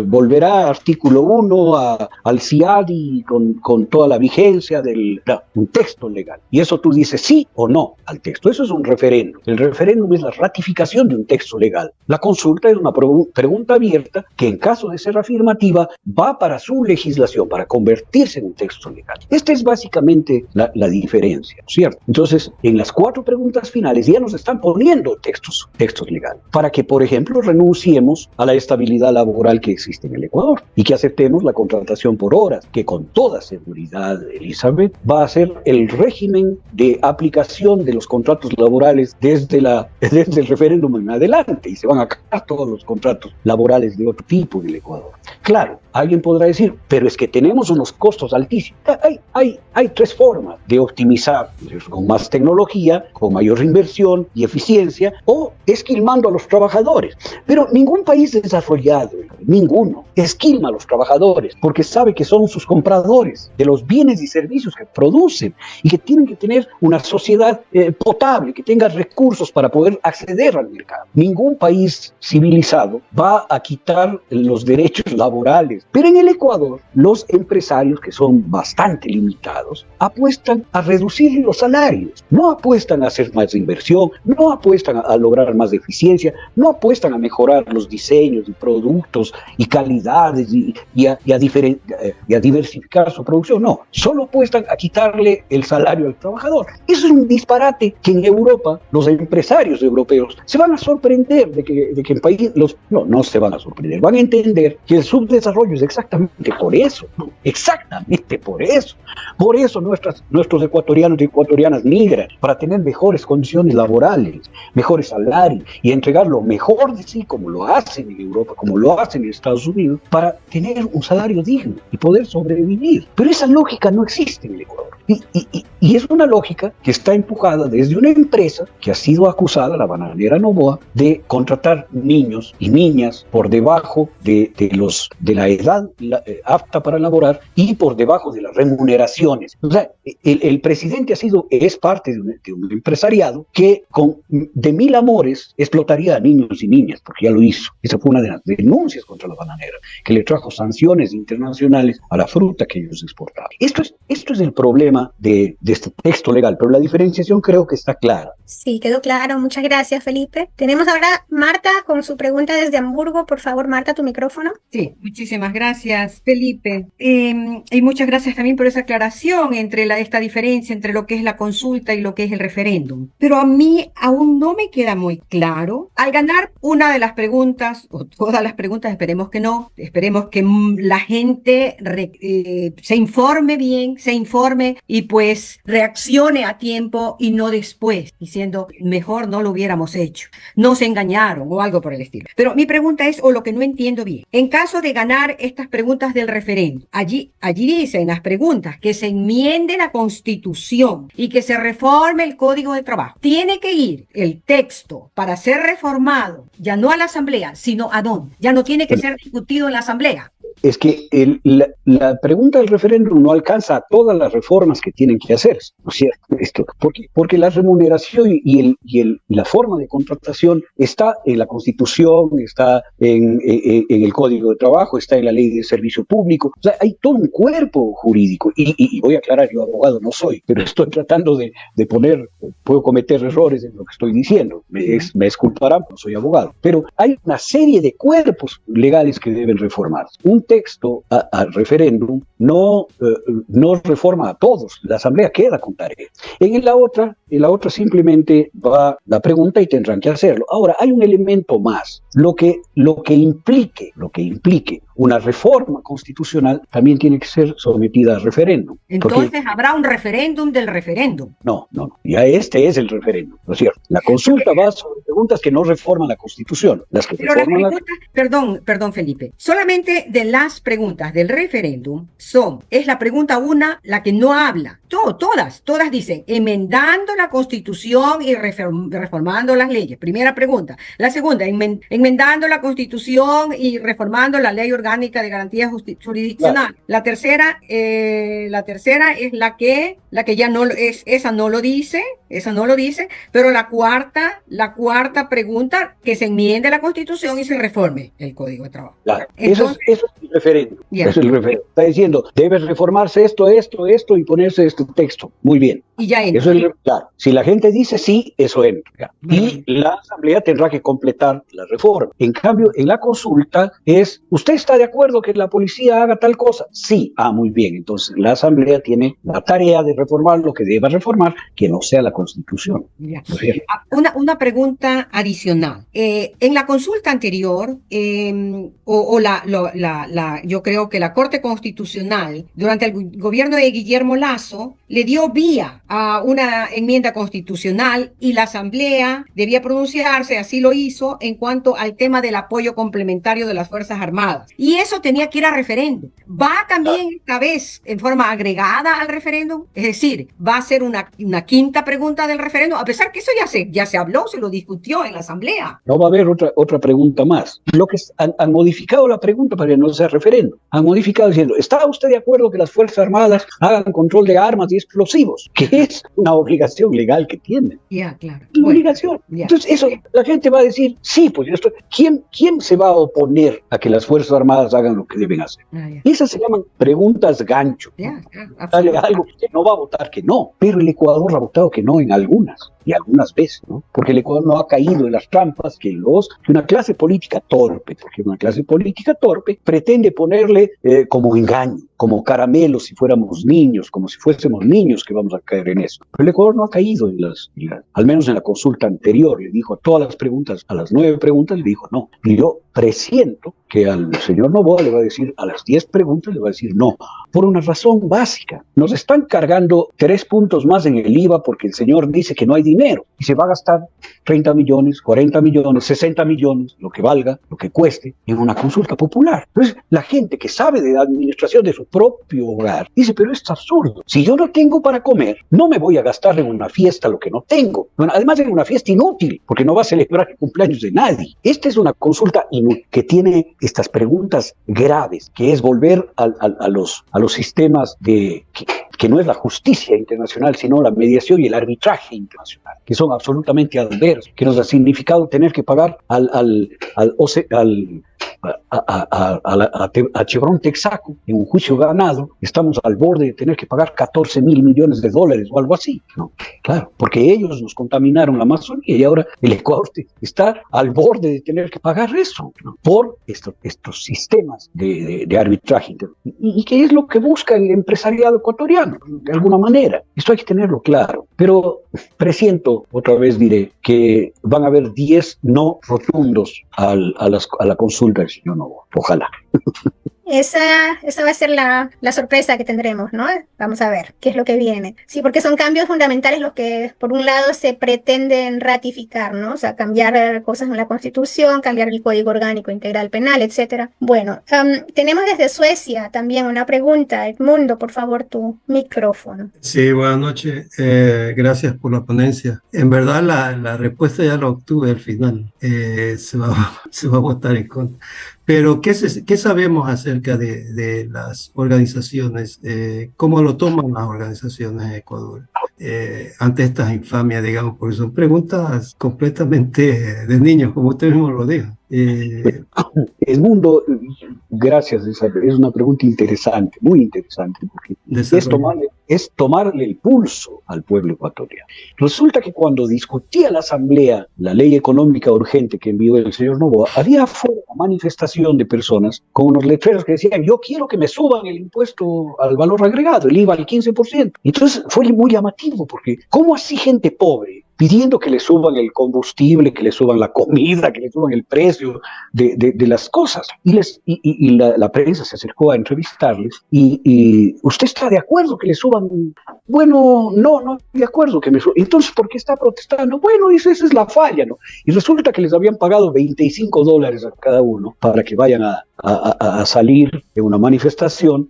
volverá artículo 1 al CIADI con toda la vigencia un texto legal. Y eso tú dices sí o no al texto. Eso es un referéndum. El referéndum es la ratificación de un texto legal. La consulta es una pregunta abierta que en caso de ser afirmativa va para su legislación, para convertirse en un texto legal. Esta es básicamente la diferencia, ¿cierto? Entonces, en las 4 preguntas finales ya nos están poniendo textos legales para que, por ejemplo, renunciemos a la estabilidad laboral que existe en el Ecuador y que aceptemos la contratación por horas, que con toda seguridad, Elizabeth, va a ser el régimen de aplicación de los contratos laborales desde el referéndum en adelante, y se van a acabar todos los contratos laborales de otro tipo del Ecuador. Claro, alguien podrá decir, pero es que tenemos unos costos altísimos. Hay 3 formas de optimizar, con más tecnología, con mayor inversión y eficiencia, o esquilmando a los trabajadores. Pero ningún país desarrollado, ninguno, esquilma a los trabajadores porque sabe que son sus compradores de los bienes y servicios que producen y que tienen que tener una sociedad potable, que tenga recursos para poder acceder al mercado. Ningún país civilizado va a quitar los derechos laborales. Pero en el Ecuador, los empresarios, que son bastante limitados, apuestan a reducir los salarios. No apuestan a hacer más inversión, no apuestan a lograr más eficiencia, no apuestan a mejorar los diseños y productos y calidades y a diversificar su producción. No, solo apuestan a quitarle el salario al trabajador. Eso es un disparate que en Europa los empresarios europeos se van a sorprender de que el país, no se van a sorprender, van a entender que el subdesarrollo es exactamente por eso, ¿no? Exactamente por eso. Por eso nuestros ecuatorianos y ecuatorianas migran, para tener mejores condiciones laborales, mejores salarios y entregar lo mejor de sí, como lo hacen en Europa, como lo hacen en Estados Unidos, para tener un salario digno y poder sobrevivir. Pero esa lógica no existe en el Ecuador. Y es una lógica que está empujada desde una empresa que ha sido acusada, la bananera Novoa, de contratar niños y niñas por debajo de la edad apta para laborar y por debajo de las remuneraciones. O sea, el presidente es parte de un empresariado que de mil amores explotaría a niños y niñas, porque ya lo hizo. Esa fue una de las denuncias contra la bananera, que le trajo sanciones internacionales a la fruta que ellos exportaban. Esto es el problema tema de este texto legal, pero la diferenciación creo que está clara. Sí, quedó claro. Muchas gracias, Felipe. Tenemos ahora Marta con su pregunta desde Hamburgo. Por favor, Marta, tu micrófono. Sí, muchísimas gracias, Felipe. Y muchas gracias también por esa aclaración entre esta diferencia entre lo que es la consulta y lo que es el referéndum. Pero a mí aún no me queda muy claro. Al ganar una de las preguntas, o todas las preguntas, esperemos que no, esperemos que la gente se informe bien, se informe y pues reaccione a tiempo y no después, diciendo mejor no lo hubiéramos hecho, nos engañaron o algo por el estilo. Pero mi pregunta es, o lo que no entiendo bien, en caso de ganar estas preguntas del referéndum, allí dicen las preguntas que se enmiende la Constitución y que se reforme el Código de Trabajo. Tiene que ir el texto para ser reformado, ya no a la Asamblea, sino a dónde. Ya no tiene que ser discutido en la Asamblea. Es que la pregunta del referéndum no alcanza a todas las reformas que tienen que hacerse, ¿no es cierto? Porque la remuneración y la forma de contratación está en la Constitución, está en el Código de Trabajo, está en la Ley de Servicio Público. O sea, hay todo un cuerpo jurídico. Y voy a aclarar, yo abogado no soy, pero estoy tratando de poner, puedo cometer errores en lo que estoy diciendo. Me disculparán, no soy abogado. Pero hay una serie de cuerpos legales que deben reformarse. Un texto al referéndum no reforma a todos, la Asamblea queda con tarea. En la otra simplemente va la pregunta y tendrán que hacerlo. Ahora, hay un elemento más, lo que implique una reforma constitucional también tiene que ser sometida a referéndum. Entonces habrá un referéndum del referéndum. No, ya este es el referéndum, ¿no es cierto? La consulta va sobre preguntas que no reforman la Constitución, las que pero reforman perdón Felipe, solamente de las preguntas del referéndum es la pregunta 1 la que no habla. Todas dicen enmendando la Constitución y reformando las leyes. Primera pregunta. La segunda, enmendando la Constitución y reformando la Ley Orgánica de Garantía Jurisdiccional. Claro. La tercera es la que ya no es, esa no lo dice, pero la cuarta pregunta, que se enmiende la Constitución y se reforme el Código de Trabajo. Claro. Entonces, eso es el referéndum. Yeah. Eso es el referéndum. Está diciendo, debe reformarse esto y ponerse este texto. Muy bien. Y ya entra. Eso es claro. Si la gente dice sí, eso entra. Y la Asamblea tendrá que completar la reforma. En cambio, en la consulta ¿usted está de acuerdo que la policía haga tal cosa? Sí. Muy bien. Entonces, la Asamblea tiene la tarea de reformar lo que deba reformar, que no sea la Constitución. Yeah. Una pregunta adicional. En la consulta anterior, yo creo que la Corte Constitucional, durante el gobierno de Guillermo Lasso, le dio vía a una enmienda constitucional y la Asamblea debía pronunciarse, así lo hizo, en cuanto al tema del apoyo complementario de las Fuerzas Armadas. Y eso tenía que ir a referéndum. ¿Va también esta vez en forma agregada al referéndum? Es decir, ¿va a ser una quinta pregunta del referéndum? A pesar que eso ya se habló, se lo discutió en la Asamblea. No va a haber otra pregunta más. Lo que han modificado la pregunta para que no sea referéndum. Han modificado diciendo, ¿está usted de acuerdo que las Fuerzas Armadas hagan control de armas y explosivos? Que es una obligación legal que tienen. Claro. Una obligación. Entonces, eso, la gente va a decir, sí, pues esto, ¿quién se va a oponer a que las Fuerzas Armadas hagan lo que deben hacer? Esas se llaman preguntas gancho. Dale algo que no va a votar que no, pero el Ecuador ha votado que no en algunas, y algunas veces, ¿no? Porque el Ecuador no ha caído en las trampas que una clase política torpe, porque una clase política torpe pretende ponerle como engaño, como caramelo si fuéramos niños, como si fuésemos niños que vamos a caer en eso. Pero el Ecuador no ha caído al menos en la consulta anterior, le dijo a todas las preguntas, a las 9 preguntas, le dijo no. Y yo presiento que al señor Noboa le va a decir, a las 10 preguntas le va a decir no, por una razón básica. Nos están cargando 3 puntos más en el IVA porque el señor dice que no hay dinero y se va a gastar 30 millones, 40 millones, 60 millones, lo que valga, lo que cueste, en una consulta popular. Entonces, la gente que sabe de la administración de su propio hogar dice, pero es absurdo. Si yo no tengo para comer, no me voy a gastar en una fiesta lo que no tengo. Bueno, además, en una fiesta inútil, porque no va a celebrar el cumpleaños de nadie. Esta es una consulta inútil que tiene estas preguntas graves, que es volver a los sistemas que no es la justicia internacional, sino la mediación y el arbitraje internacional, que son absolutamente adversos, que nos ha significado tener que pagar al a Chevron Texaco en un juicio ganado, estamos al borde de tener que pagar 14.000 millones de dólares o algo así, ¿no? Claro, porque ellos nos contaminaron la Amazonía y ahora el Ecuador está al borde de tener que pagar eso, ¿no? Por estos sistemas de arbitraje interno. ¿Y qué es lo que busca el empresariado ecuatoriano? De alguna manera, esto hay que tenerlo claro. Pero presiento, otra vez diré, que van a haber 10 no rotundos a la consulta del señor Noboa. Ojalá. Esa va a ser la sorpresa que tendremos, ¿no? Vamos a ver qué es lo que viene. Sí, porque son cambios fundamentales los que, por un lado, se pretenden ratificar, ¿no? O sea, cambiar cosas en la Constitución, cambiar el Código Orgánico Integral Penal, etcétera. Bueno, tenemos desde Suecia también una pregunta. Edmundo, por favor, tu micrófono. Sí, buenas noches. Gracias por la ponencia. En verdad, la respuesta ya la obtuve al final. Se va a votar en contra. Pero, ¿qué sabemos acerca de las organizaciones? ¿Cómo lo toman las organizaciones en Ecuador ante estas infamias, digamos? Porque son preguntas completamente de niños, como usted mismo lo dijo. Edmundo, gracias, es una pregunta interesante, muy interesante, porque es tomarle el pulso al pueblo ecuatoriano. Resulta que cuando discutía la Asamblea la ley económica urgente que envió el señor Noboa, había afuera una manifestación de personas con unos letreros que decían: yo quiero que me suban el impuesto al valor agregado, el IVA al 15%. Entonces fue muy llamativo, porque ¿cómo así gente pobre pidiendo que le suban el combustible, que le suban la comida, que le suban el precio de las cosas? Y la prensa se acercó a entrevistarles y ¿usted está de acuerdo que le suban? Bueno, no estoy de acuerdo que me suban. Entonces, ¿por qué está protestando? Bueno, dice, esa es la falla, ¿no? Y resulta que les habían pagado $25 a cada uno para que vayan a salir de una manifestación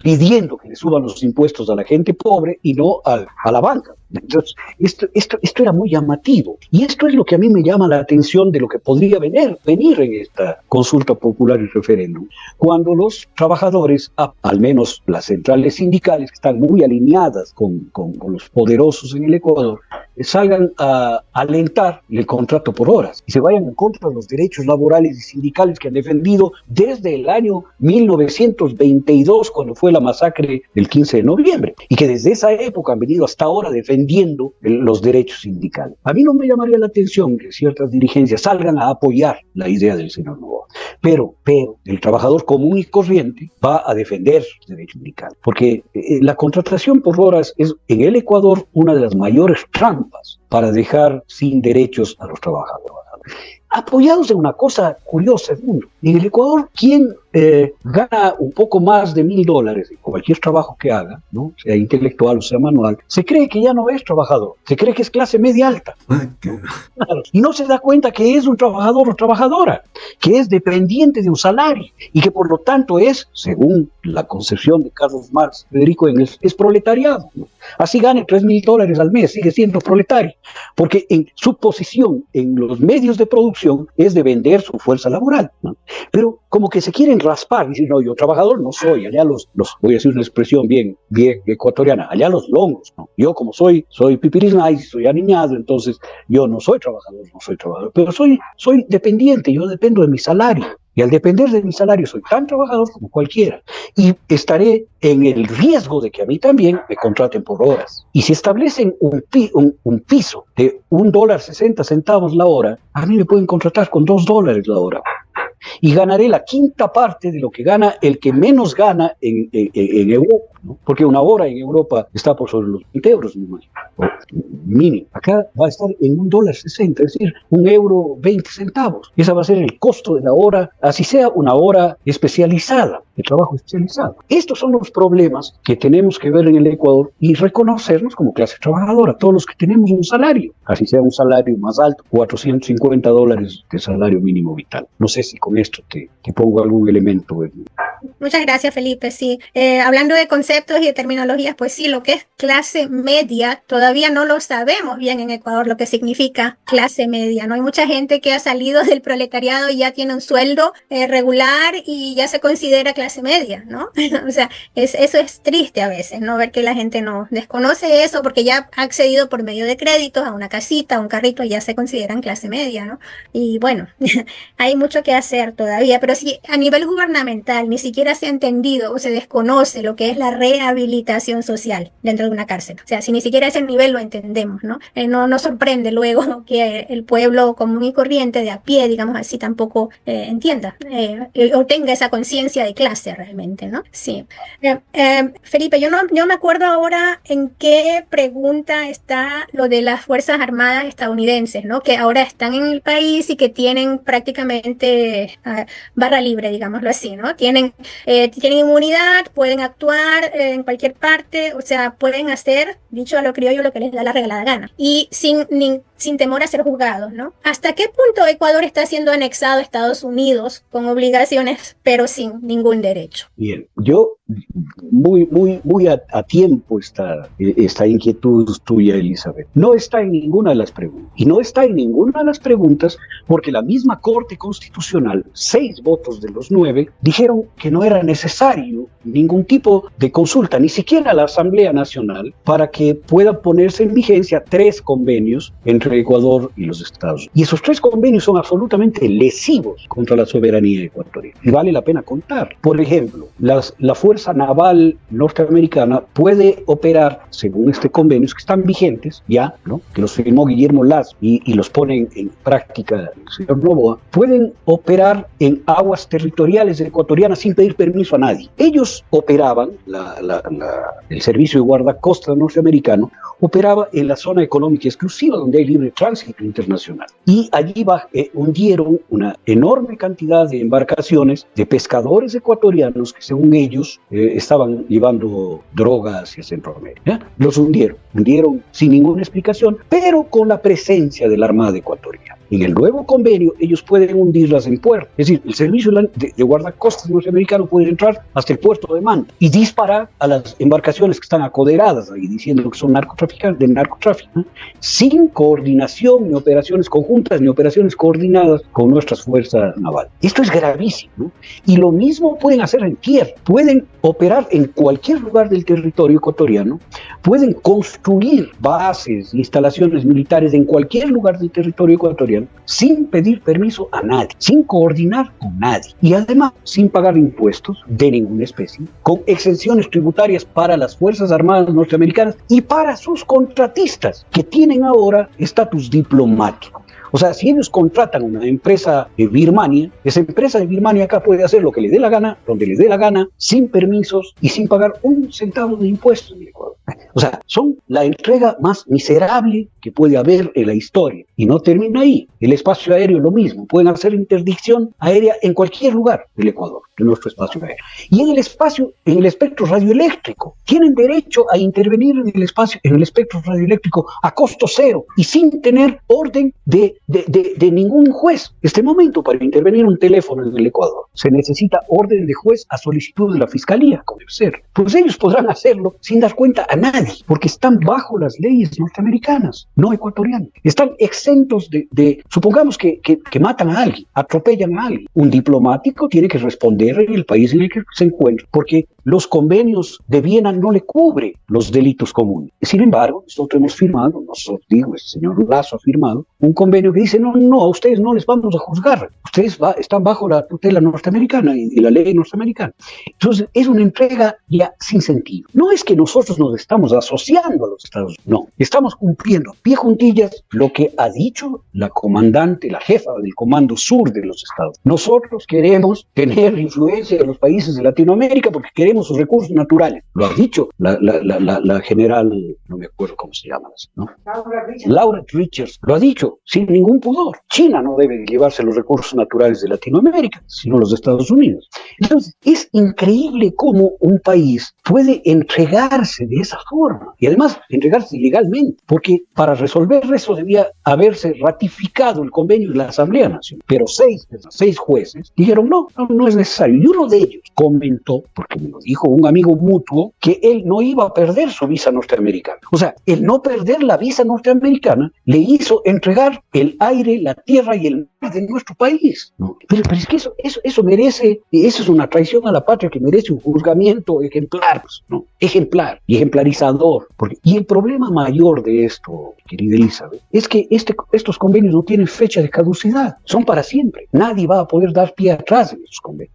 pidiendo que le suban los impuestos a la gente pobre y no a la banca. Entonces, esto era muy llamativo. Y esto es lo que a mí me llama la atención de lo que podría venir en esta consulta popular y referéndum. Cuando los trabajadores, al menos las centrales sindicales, que están muy alineadas con los poderosos en el Ecuador, salgan a alentar el contrato por horas y se vayan en contra de los derechos laborales y sindicales que han defendido desde el año 1922, cuando fue la masacre del 15 de noviembre, y que desde esa época han venido hasta ahora defendiendo los derechos sindicales. A mí no me llamaría la atención que ciertas dirigencias salgan a apoyar la idea del señor Noboa, pero el trabajador común y corriente va a defender sus derechos sindicales, porque la contratación por horas es en el Ecuador una de las mayores trampas para dejar sin derechos a los trabajadores. Apoyados en una cosa curiosa, en el Ecuador, quien gana un poco más de $1.000 en cualquier trabajo que haga, ¿no? Sea intelectual o sea manual, se cree que ya no es trabajador, se cree que es clase media alta. Claro. Y no se da cuenta que es un trabajador o trabajadora, que es dependiente de un salario y que por lo tanto es, según la concepción de Carlos Marx, Federico Engels, es proletariado, ¿no? Así gane $3.000 al mes, sigue siendo proletario, porque en su posición en los medios de producción es de vender su fuerza laboral, ¿no? Pero como que se quieren raspar, dicen, no, yo trabajador no soy, allá los voy a decir una expresión bien ecuatoriana, allá los longos, ¿no? Yo como soy pipirisnay, soy aniñado, entonces yo no soy trabajador, pero soy dependiente, yo dependo de mi salario. Y al depender de mi salario soy tan trabajador como cualquiera. Y estaré en el riesgo de que a mí también me contraten por horas. Y si establecen un piso de $1.60 la hora, a mí me pueden contratar con $2 la hora. Y ganaré la quinta parte de lo que gana el que menos gana en Europa, ¿no? Porque una hora en Europa está por sobre los 20 euros, me imagino, mínimo. Acá va a estar en $1.60, es decir, €1.20. Ese va a ser el costo de la hora, así sea una hora especializada, de trabajo especializado. Estos son los problemas que tenemos que ver en el Ecuador y reconocernos como clase trabajadora, todos los que tenemos un salario, así sea un salario más alto, $450 de salario mínimo vital. No sé si con esto te pongo algún elemento. Muchas gracias, Felipe. Sí, hablando de conceptos y de terminologías, pues sí, lo que es clase media, todavía no lo sabemos bien en Ecuador, lo que significa clase media, ¿no? Hay mucha gente que ha salido del proletariado y ya tiene un sueldo regular y ya se considera clase media, ¿no? O sea, eso es triste a veces, ¿no? Ver que la gente no desconoce eso porque ya ha accedido por medio de créditos a una casita, a un carrito, y ya se consideran clase media, ¿no? Y bueno, hay mucho que hacer todavía, pero si a nivel gubernamental ni siquiera se ha entendido o se desconoce lo que es la rehabilitación social dentro de una cárcel, o sea, si ni siquiera a ese nivel lo entendemos, ¿no? No nos sorprende luego que el pueblo común y corriente de a pie, digamos así, tampoco entienda o tenga esa conciencia de clase realmente, ¿no? Sí. Felipe, yo no me acuerdo ahora en qué pregunta está lo de las Fuerzas Armadas estadounidenses, ¿no? Que ahora están en el país y que tienen prácticamente barra libre, digámoslo así, ¿no? Tienen inmunidad, pueden actuar en cualquier parte, o sea, pueden hacer, dicho a lo criollo, lo que les da la regalada gana. Y sin temor a ser juzgados, ¿no? ¿Hasta qué punto Ecuador está siendo anexado a Estados Unidos con obligaciones, pero sin ningún derecho? Bien, yo muy a tiempo esta inquietud tuya, Elizabeth. No está en ninguna de las preguntas. Y no está en ninguna de las preguntas porque la misma Corte Constitucional, 6 votos de los 9, dijeron que no era necesario ningún tipo de consulta, ni siquiera a la Asamblea Nacional, para que puedan ponerse en vigencia 3 convenios entre Ecuador y los Estados Unidos. Y esos 3 convenios son absolutamente lesivos contra la soberanía ecuatoriana. Y vale la pena contar. Por ejemplo, la Fuerza Naval norteamericana puede operar, según este convenio, que están vigentes ya, ¿no? Que los firmó Guillermo Lazo y los ponen en práctica el señor Noboa, pueden operar en aguas territoriales ecuatorianas sin pedir permiso a nadie. Ellos operaban, el servicio de guardacosta norteamericano operaba en la zona económica exclusiva donde hay libre tránsito internacional. Y allí hundieron una enorme cantidad de embarcaciones de pescadores ecuatorianos que, según ellos, estaban llevando drogas hacia Centroamérica. Los hundieron sin ninguna explicación, pero con la presencia de la Armada ecuatoriana. En el nuevo convenio, ellos pueden hundirlas en puerto. Es decir, el servicio de guardacostas norteamericano puede entrar hasta el puerto de Manta y disparar a las embarcaciones que están acoderadas ahí, diciendo que son narcotraficantes, de narcotráfico, sin coordinación, ni operaciones conjuntas, ni operaciones coordinadas con nuestras fuerzas navales. Esto es gravísimo, ¿no? Y lo mismo pueden hacer en tierra. Pueden operar en cualquier lugar del territorio ecuatoriano, pueden construir bases, instalaciones militares en cualquier lugar del territorio ecuatoriano, sin pedir permiso a nadie, sin coordinar con nadie y además sin pagar impuestos de ninguna especie, con exenciones tributarias para las Fuerzas Armadas norteamericanas y para sus contratistas que tienen ahora estatus diplomático. O sea, si ellos contratan una empresa de Birmania, esa empresa de Birmania acá puede hacer lo que le dé la gana, donde le dé la gana, sin permisos y sin pagar un centavo de impuestos en el Ecuador. O sea, son la entrega más miserable que puede haber en la historia. Y no termina ahí. El espacio aéreo lo mismo. Pueden hacer interdicción aérea en cualquier lugar del Ecuador, de nuestro espacio aéreo. Y en el espectro radioeléctrico, tienen derecho a intervenir en el espectro radioeléctrico a costo cero y sin tener orden de ningún juez. Este momento, para intervenir un teléfono en el Ecuador, se necesita orden de juez a solicitud de la Fiscalía, como debe ser. Pues ellos podrán hacerlo sin dar cuenta a nadie, porque están bajo las leyes norteamericanas, no ecuatorianas. Están exentos supongamos que matan a alguien, atropellan a alguien. Un diplomático tiene que responder en el país en el que se encuentra, porque los convenios de Viena no le cubren los delitos comunes. Sin embargo, nosotros hemos firmado, el señor Lazo ha firmado, un convenio que dice, no, a ustedes no les vamos a juzgar, ustedes están bajo la tutela norteamericana y la ley norteamericana. Entonces, es una entrega ya sin sentido. No es que nosotros nos estamos asociando a los Estados Unidos, no, estamos cumpliendo a pie juntillas lo que ha dicho la comandante, la jefa del Comando Sur de los Estados Unidos. Nosotros queremos tener influencia en los países de Latinoamérica porque queremos sus recursos naturales. Lo ha dicho la general, no me acuerdo cómo se llama, ¿no? Laura Richards lo ha dicho sin ningún pudor. China no debe llevarse los recursos naturales de Latinoamérica, sino los de Estados Unidos. Entonces, es increíble cómo un país puede entregarse de esa forma, y además entregarse ilegalmente, porque para resolver eso debía haberse ratificado el convenio de la Asamblea Nacional, pero seis jueces dijeron no es necesario, y uno de ellos comentó, porque me lo dijo un amigo mutuo, que él no iba a perder su visa norteamericana. O sea, el no perder la visa norteamericana le hizo entregar el aire, la tierra y el mar de nuestro país, ¿no? Pero es que eso merece, eso es una traición a la patria que merece un juzgamiento ejemplar, ¿no? Ejemplar y ejemplarizador. Y el problema mayor de esto, querida Elizabeth, es que estos convenios no tienen fecha de caducidad, son para siempre. Nadie va a poder dar pie atrás en esos convenios.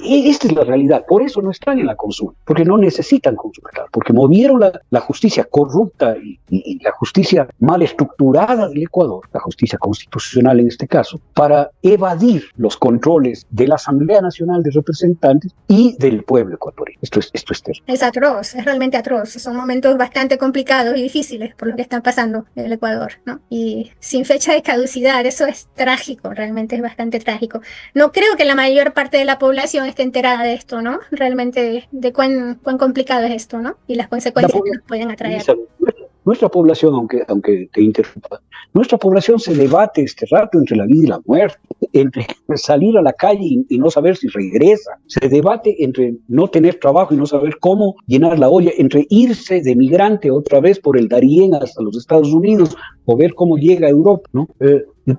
Esta es la realidad. Por eso no están en la consulta, porque no necesitan consultar, porque movieron la justicia corrupta y la justicia mal estructurada del Ecuador, la justicia constitucional en este caso, para evadir los controles de la Asamblea Nacional de Representantes y del pueblo ecuatoriano. Esto es terrible. Es atroz, es realmente atroz. Son momentos bastante complicados y difíciles por lo que están pasando en el Ecuador, ¿no? Y sin fecha de caducidad, eso es trágico, realmente es bastante trágico. No creo que la mayor parte de la población esté enterada de esto, ¿no? Realmente de cuán complicado es esto, ¿no? Y las consecuencias que nos pueden atraer. Nuestra población, aunque te interrumpa, nuestra población se debate este rato entre la vida y la muerte, entre salir a la calle y no saber si regresa, se debate entre no tener trabajo y no saber cómo llenar la olla, entre irse de migrante otra vez por el Darién hasta los Estados Unidos o ver cómo llega a Europa, ¿no?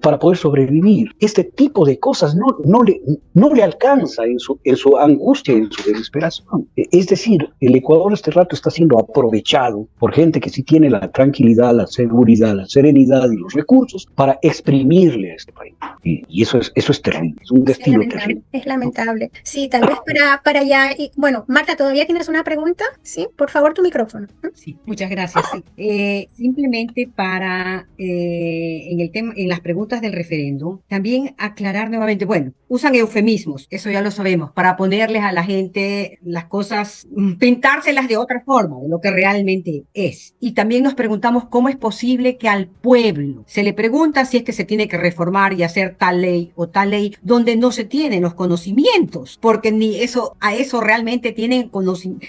Para poder sobrevivir. Este tipo de cosas no le alcanza en su angustia y en su desesperación. Es decir, el Ecuador este rato está siendo aprovechado por gente que sí tiene la tranquilidad, la seguridad, la serenidad y los recursos para exprimirle a este país. Y eso es terrible, es un destino terrible. Es lamentable. Sí, tal vez para allá. Bueno, Marta, ¿todavía tienes una pregunta? Sí, por favor, tu micrófono. Sí, muchas gracias. Sí. Simplemente para en las preguntas del referéndum, también aclarar nuevamente, bueno, usan eufemismos, eso ya lo sabemos, para ponerles a la gente las cosas, pintárselas de otra forma, de lo que realmente es. Y también nos preguntamos cómo es posible que al pueblo se le pregunta si es que se tiene que reformar y hacer tal ley o tal ley, donde no se tienen los conocimientos, porque ni eso, a eso realmente tienen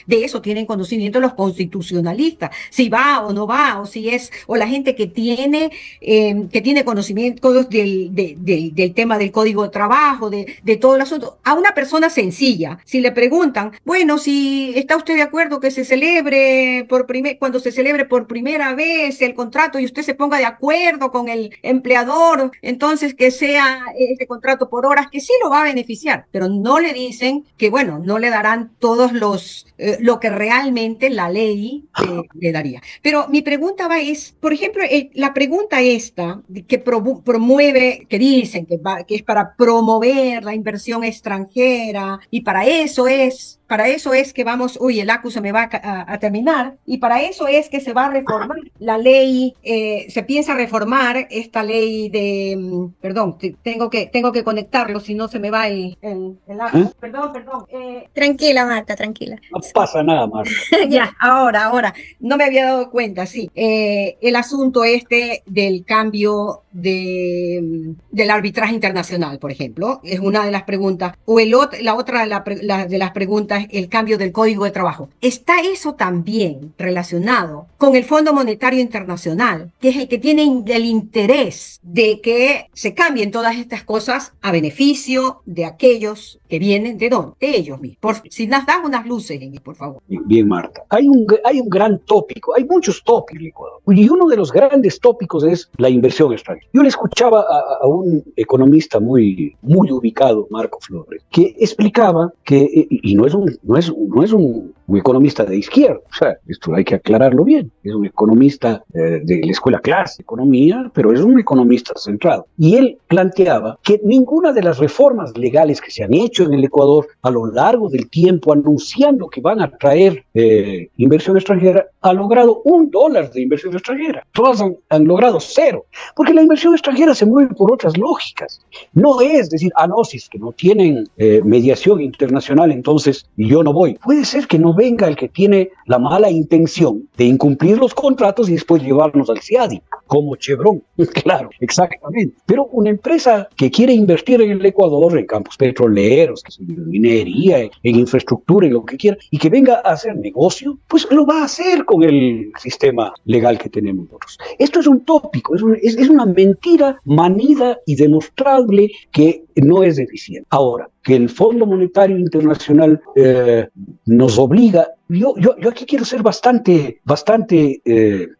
de eso tienen conocimiento los constitucionalistas, si va o no va, o si es, o la gente que tiene conocimiento del tema del código de trabajo, de todo el asunto. A una persona sencilla, si le preguntan, bueno, si está usted de acuerdo que se celebre cuando se celebre por primera vez el contrato y usted se ponga de acuerdo con el empleador, entonces que sea este contrato por horas, que sí lo va a beneficiar, pero no le dicen que, bueno, no le darán todos lo que realmente la ley le daría. Pero mi pregunta es, por ejemplo, la pregunta esta que promueve, que dicen que es para promover la inversión extranjera, y para eso es que vamos, el ACU se me va a terminar, y para eso es que se va a reformar la ley, se piensa reformar esta ley de, perdón, tengo que conectarlo, si no se me va el ACU. Perdón. Tranquila, Marta, tranquila. No pasa nada, Marta. Ya, ahora, no me había dado cuenta, sí. El asunto del cambio del arbitraje internacional, por ejemplo, es una de las preguntas, o la otra de las preguntas, el cambio del Código de Trabajo. ¿Está eso también relacionado con el Fondo Monetario Internacional, que es el que tiene el interés de que se cambien todas estas cosas a beneficio de aquellos que vienen de dónde? De ellos mismos. Si nos das unas luces, por favor. Bien, Marta. Hay un gran tópico, hay muchos tópicos en Ecuador, y uno de los grandes tópicos es la inversión extranjera. Yo le escuchaba a un economista muy ubicado, Marco Flores, que explicaba que, y no es un economista de izquierda, o sea, esto hay que aclararlo bien, es un economista de la escuela clásica de economía, pero es un economista centrado. Y él planteaba que ninguna de las reformas legales que se han hecho en el Ecuador a lo largo del tiempo, anunciando que van a traer inversión extranjera, ha logrado $1 de inversión extranjera. Todas han logrado 0, porque la inversión extranjera se mueve por otras lógicas. No es decir, no, si es que no tienen mediación internacional, entonces yo no voy. Puede ser que no venga el que tiene la mala intención de incumplir los contratos y después llevarnos al CIADI, como Chevron. Claro, exactamente. Pero una empresa que quiere invertir en el Ecuador, en campos petroleros, en minería, en infraestructura, en lo que quiera, y que venga a hacer negocio, pues lo va a hacer con el sistema legal que tenemos nosotros. Esto es un tópico, es una mentira manida y demostrable que no es eficiente. Ahora, que el Fondo Monetario Internacional nos obliga, yo aquí quiero ser bastante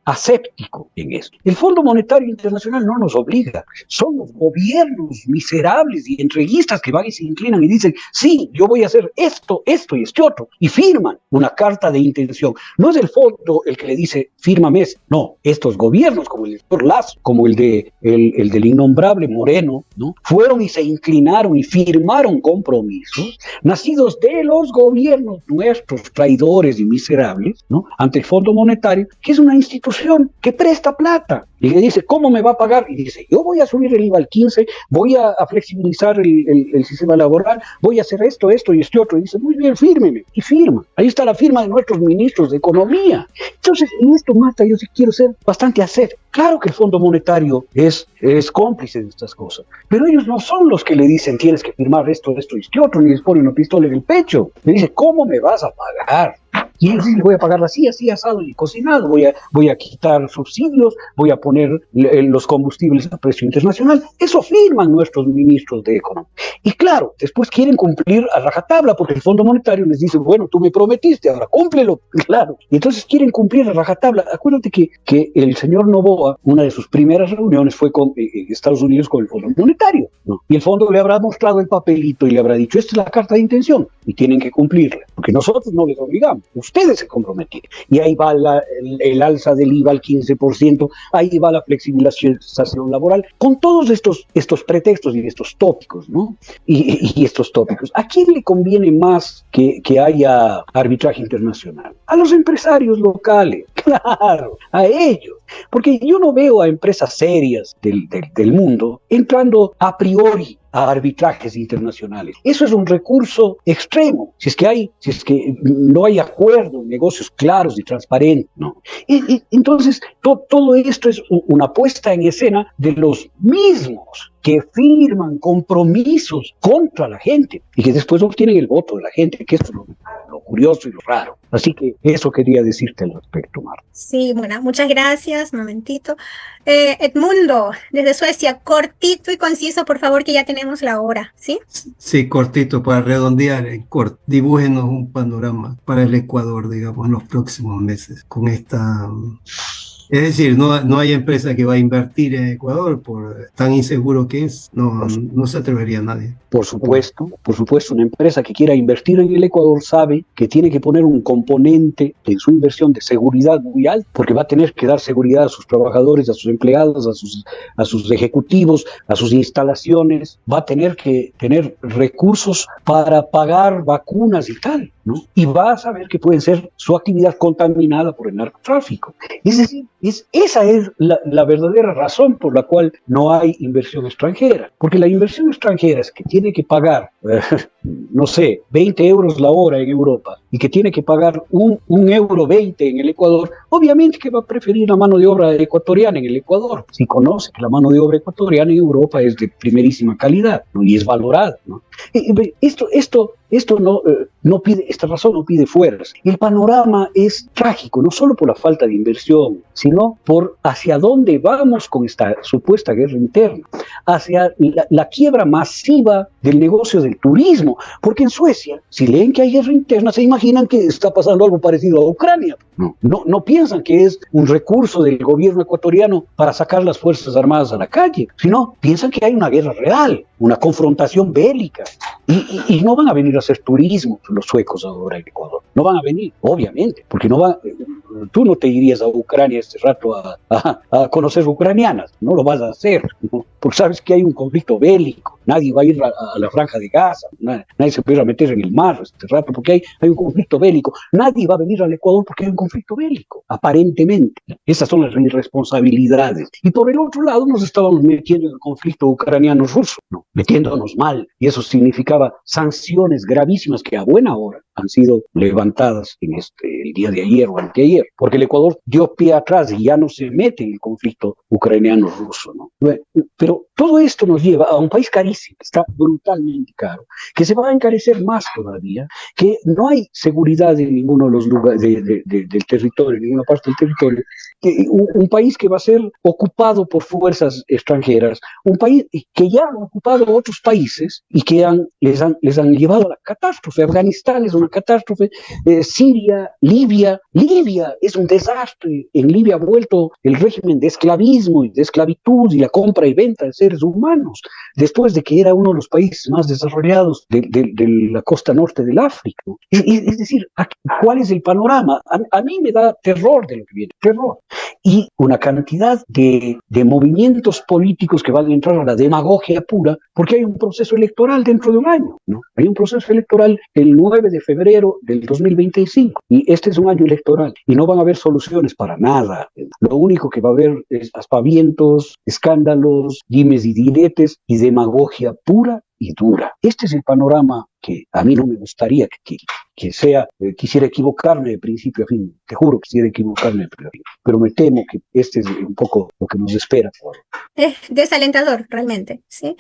aséptico en esto. El Fondo Monetario Internacional no nos obliga, son los gobiernos miserables y entreguistas que van y se inclinan y dicen, sí, yo voy a hacer esto y este otro, y firman una carta de intención. No es el fondo el que le dice, fírmame, no, estos gobiernos, como el de Lazo, como el del innombrable Moreno, ¿no? Fueron y se inclinaron y firmaron compromisos nacidos de los gobiernos nuestros, traidores y miserables, ¿no? Ante el Fondo Monetario, que es una institución que presta plata. Y le dice, ¿cómo me va a pagar? Y dice, yo voy a subir el IVA al 15, voy a flexibilizar el sistema laboral, voy a hacer esto y este otro. Y dice, muy bien, fírmeme. Y firma. Ahí está la firma de nuestros ministros de Economía. Entonces, en esto, Marta, yo sí quiero ser bastante aséptico. Claro que el Fondo Monetario es cómplice de estas cosas, pero ellos no son los que le dicen, tienes que firmar esto y este otro, ni les ponen una pistola en el pecho. Le dice, ¿cómo me vas a pagar? Y él dice, voy a pagarla así, asado y cocinado, voy a quitar subsidios, voy a poner los combustibles a precio internacional. Eso firman nuestros ministros de Economía. Y claro, después quieren cumplir a rajatabla, porque el Fondo Monetario les dice, bueno, tú me prometiste, ahora cúmplelo. Claro. Y entonces quieren cumplir a rajatabla. Acuérdate que el señor Noboa, una de sus primeras reuniones fue con Estados Unidos con el Fondo Monetario, ¿no? Y el fondo le habrá mostrado el papelito y le habrá dicho, esta es la carta de intención y tienen que cumplirla, porque nosotros no les obligamos. Ustedes se comprometieron. Y ahí va el alza del IVA al 15%, ahí va la flexibilización laboral, con todos estos pretextos y estos tópicos, ¿no? Y estos tópicos. ¿A quién le conviene más que haya arbitraje internacional? A los empresarios locales, claro, a ellos. Porque yo no veo a empresas serias del mundo entrando a priori a arbitrajes internacionales. Eso es un recurso extremo, si es que no hay acuerdo, negocios claros y transparentes, ¿no? Entonces, todo esto es una puesta en escena de los mismos que firman compromisos contra la gente y que después obtienen el voto de la gente, que esto es lo curioso y lo raro. Así que eso quería decirte al respecto, Marta. Sí, bueno, muchas gracias, un momentito. Edmundo, desde Suecia, cortito y conciso, por favor, que ya tenemos la hora, ¿sí? Sí, cortito, para redondear, dibújenos un panorama para el Ecuador, digamos, en los próximos meses, con esta... Es decir, no hay empresa que va a invertir en Ecuador por tan inseguro que es, no se atrevería nadie. Por supuesto, una empresa que quiera invertir en el Ecuador sabe que tiene que poner un componente en su inversión de seguridad muy alto, porque va a tener que dar seguridad a sus trabajadores, a sus empleados, a sus ejecutivos, a sus instalaciones, va a tener que tener recursos para pagar vacunas y tal, ¿no? Y va a saber que puede ser su actividad contaminada por el narcotráfico. Es decir, esa es la verdadera razón por la cual no hay inversión extranjera, porque la inversión extranjera es que tiene que pagar, no sé, 20 euros la hora en Europa y que tiene que pagar un euro 20 en el Ecuador, obviamente que va a preferir la mano de obra ecuatoriana en el Ecuador, si conoce que la mano de obra ecuatoriana en Europa es de primerísima calidad, ¿no? Y es valorada, ¿no? Esto no pide, esta razón no pide fuerzas. El panorama es trágico, no solo por la falta de inversión, sino por hacia dónde vamos con esta supuesta guerra interna, hacia la quiebra masiva del negocio del turismo, porque en Suecia, si leen que hay guerra interna, se imaginan que está pasando algo parecido a Ucrania. No piensan que es un recurso del gobierno ecuatoriano para sacar las Fuerzas Armadas a la calle, sino piensan que hay una guerra real, una confrontación bélica, y no van a venir a hacer turismo los suecos ahora en Ecuador, no van a venir, obviamente, porque tú no te irías a Ucrania este rato a conocer ucranianas, no lo vas a hacer, ¿no? Porque sabes que hay un conflicto bélico, nadie va a ir a la franja de Gaza, nadie se puede meter en el mar este rato porque hay un conflicto bélico, nadie va a venir al Ecuador porque hay un conflicto bélico, aparentemente. Esas son las irresponsabilidades. Y por el otro lado nos estábamos metiendo en el conflicto ucraniano-ruso, ¿no? Metiéndonos mal, y eso significaba sanciones gravísimas que a buena hora han sido levantadas en el día de ayer o anteayer, porque el Ecuador dio pie atrás y ya no se mete en el conflicto ucraniano-ruso, ¿no? Pero todo esto nos lleva a un país carísimo, que está brutalmente caro, que se va a encarecer más todavía, que no hay seguridad en ninguno de los lugares del territorio, en ninguna parte del territorio, un país que va a ser ocupado por fuerzas extranjeras, un país que ya han ocupado otros países y que les han llevado a la catástrofe. Afganistán es una catástrofe, Siria, Libia es un desastre. En Libia ha vuelto el régimen de esclavismo y de esclavitud y la compra y venta de seres humanos, después de que era uno de los países más desarrollados de la costa norte del África. Es decir, ¿cuál es el panorama? A mí me da terror de lo que viene, terror. Y una cantidad de movimientos políticos que van a entrar a la demagogia pura, porque hay un proceso electoral dentro de un año, ¿no? Hay un proceso electoral el 9 de febrero del 2025, y este es un año electoral, y no van a haber soluciones para nada. Lo único que va a haber es aspavientos, escándalos, dimes y diretes, y demagogia pura y dura. Este es el panorama que a mí no me gustaría que sea. Quisiera equivocarme de principio a fin, te juro, quisiera equivocarme de principio a fin, pero me temo que este es un poco lo que nos espera. Es desalentador, realmente, ¿sí?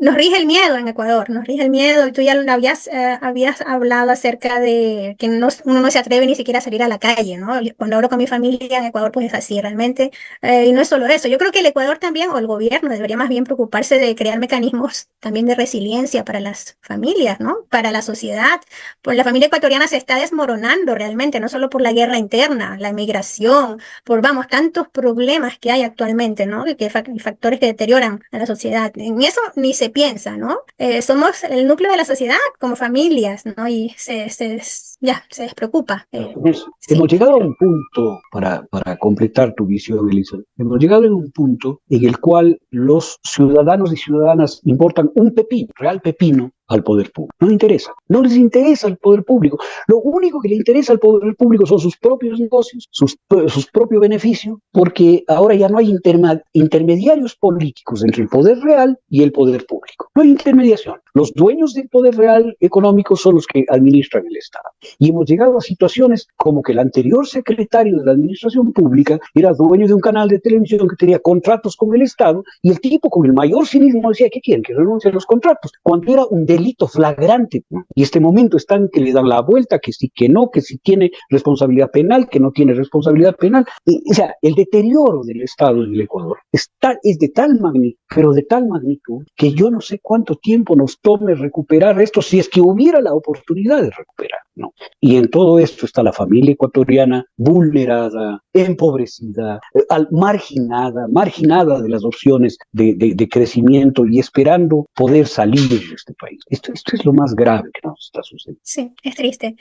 Nos rige el miedo en Ecuador, nos rige el miedo, y tú ya lo habías hablado acerca de que uno no se atreve ni siquiera a salir a la calle, ¿no? Cuando hablo con mi familia en Ecuador, pues es así, realmente. Y no es solo eso, yo creo que el Ecuador también, o el gobierno, debería más bien preocuparse de crear mecanismos también de resiliencia para las familias, ¿no? Para la sociedad. Pues la familia ecuatoriana se está desmoronando realmente, no solo por la guerra interna, la migración, por, vamos, tantos problemas que hay actualmente, ¿no? Y factores que deterioran a la sociedad. En eso ni se piensa, ¿no? Somos el núcleo de la sociedad como familias, ¿no? Y ya, se despreocupa. Sí. Hemos llegado a un punto, para completar tu visión, Elisa, hemos llegado a un punto en el cual los ciudadanos y ciudadanas importan un pepino, real pepino, al poder público. No les interesa el poder público. Lo único que le interesa al poder público son sus propios negocios, sus propios beneficios, porque ahora ya no hay intermediarios políticos entre el poder real y el poder público. No hay intermediación. Los dueños del poder real económico son los que administran el Estado. Y hemos llegado a situaciones como que el anterior secretario de la administración pública era dueño de un canal de televisión que tenía contratos con el Estado, y el tipo con el mayor cinismo decía: ¿qué quieren? Que renuncie a los contratos, cuando era un delito flagrante, ¿no? Y este momento están que le dan la vuelta, que sí, que no, que sí tiene responsabilidad penal, que no tiene responsabilidad penal. O sea, el deterioro del Estado en el Ecuador es de tal magnitud, pero de tal magnitud, que yo no sé cuánto tiempo nos tome recuperar esto, si es que hubiera la oportunidad de recuperar, ¿no? Y en todo esto está la familia ecuatoriana vulnerada, empobrecida, marginada de las opciones de crecimiento, y esperando poder salir de este país. Esto es lo más grave que nos está sucediendo. Sí, es triste.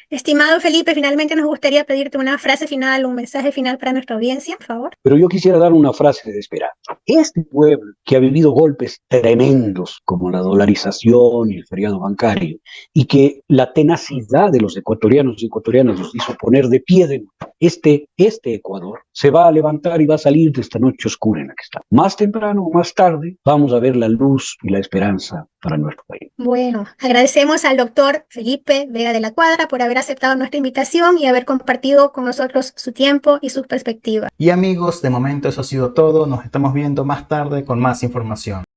Estimado Felipe, finalmente nos gustaría pedirte una frase final, un mensaje final para nuestra audiencia, por favor. Pero yo quisiera dar una frase de esperanza. Este pueblo que ha vivido golpes tremendos como la dolarización y el feriado bancario, y que la tenacidad de los ecuatorianos y ecuatorianas los hizo poner de pie de nuevo, este Ecuador se va a levantar y va a salir de esta noche oscura en la que está. Más temprano o más tarde vamos a ver la luz y la esperanza para nuestro país. Bueno, agradecemos al doctor Felipe Vega de la Cuadra por haber aceptado nuestra invitación y haber compartido con nosotros su tiempo y sus perspectivas. Y amigos, de momento eso ha sido todo. Nos estamos viendo más tarde con más información.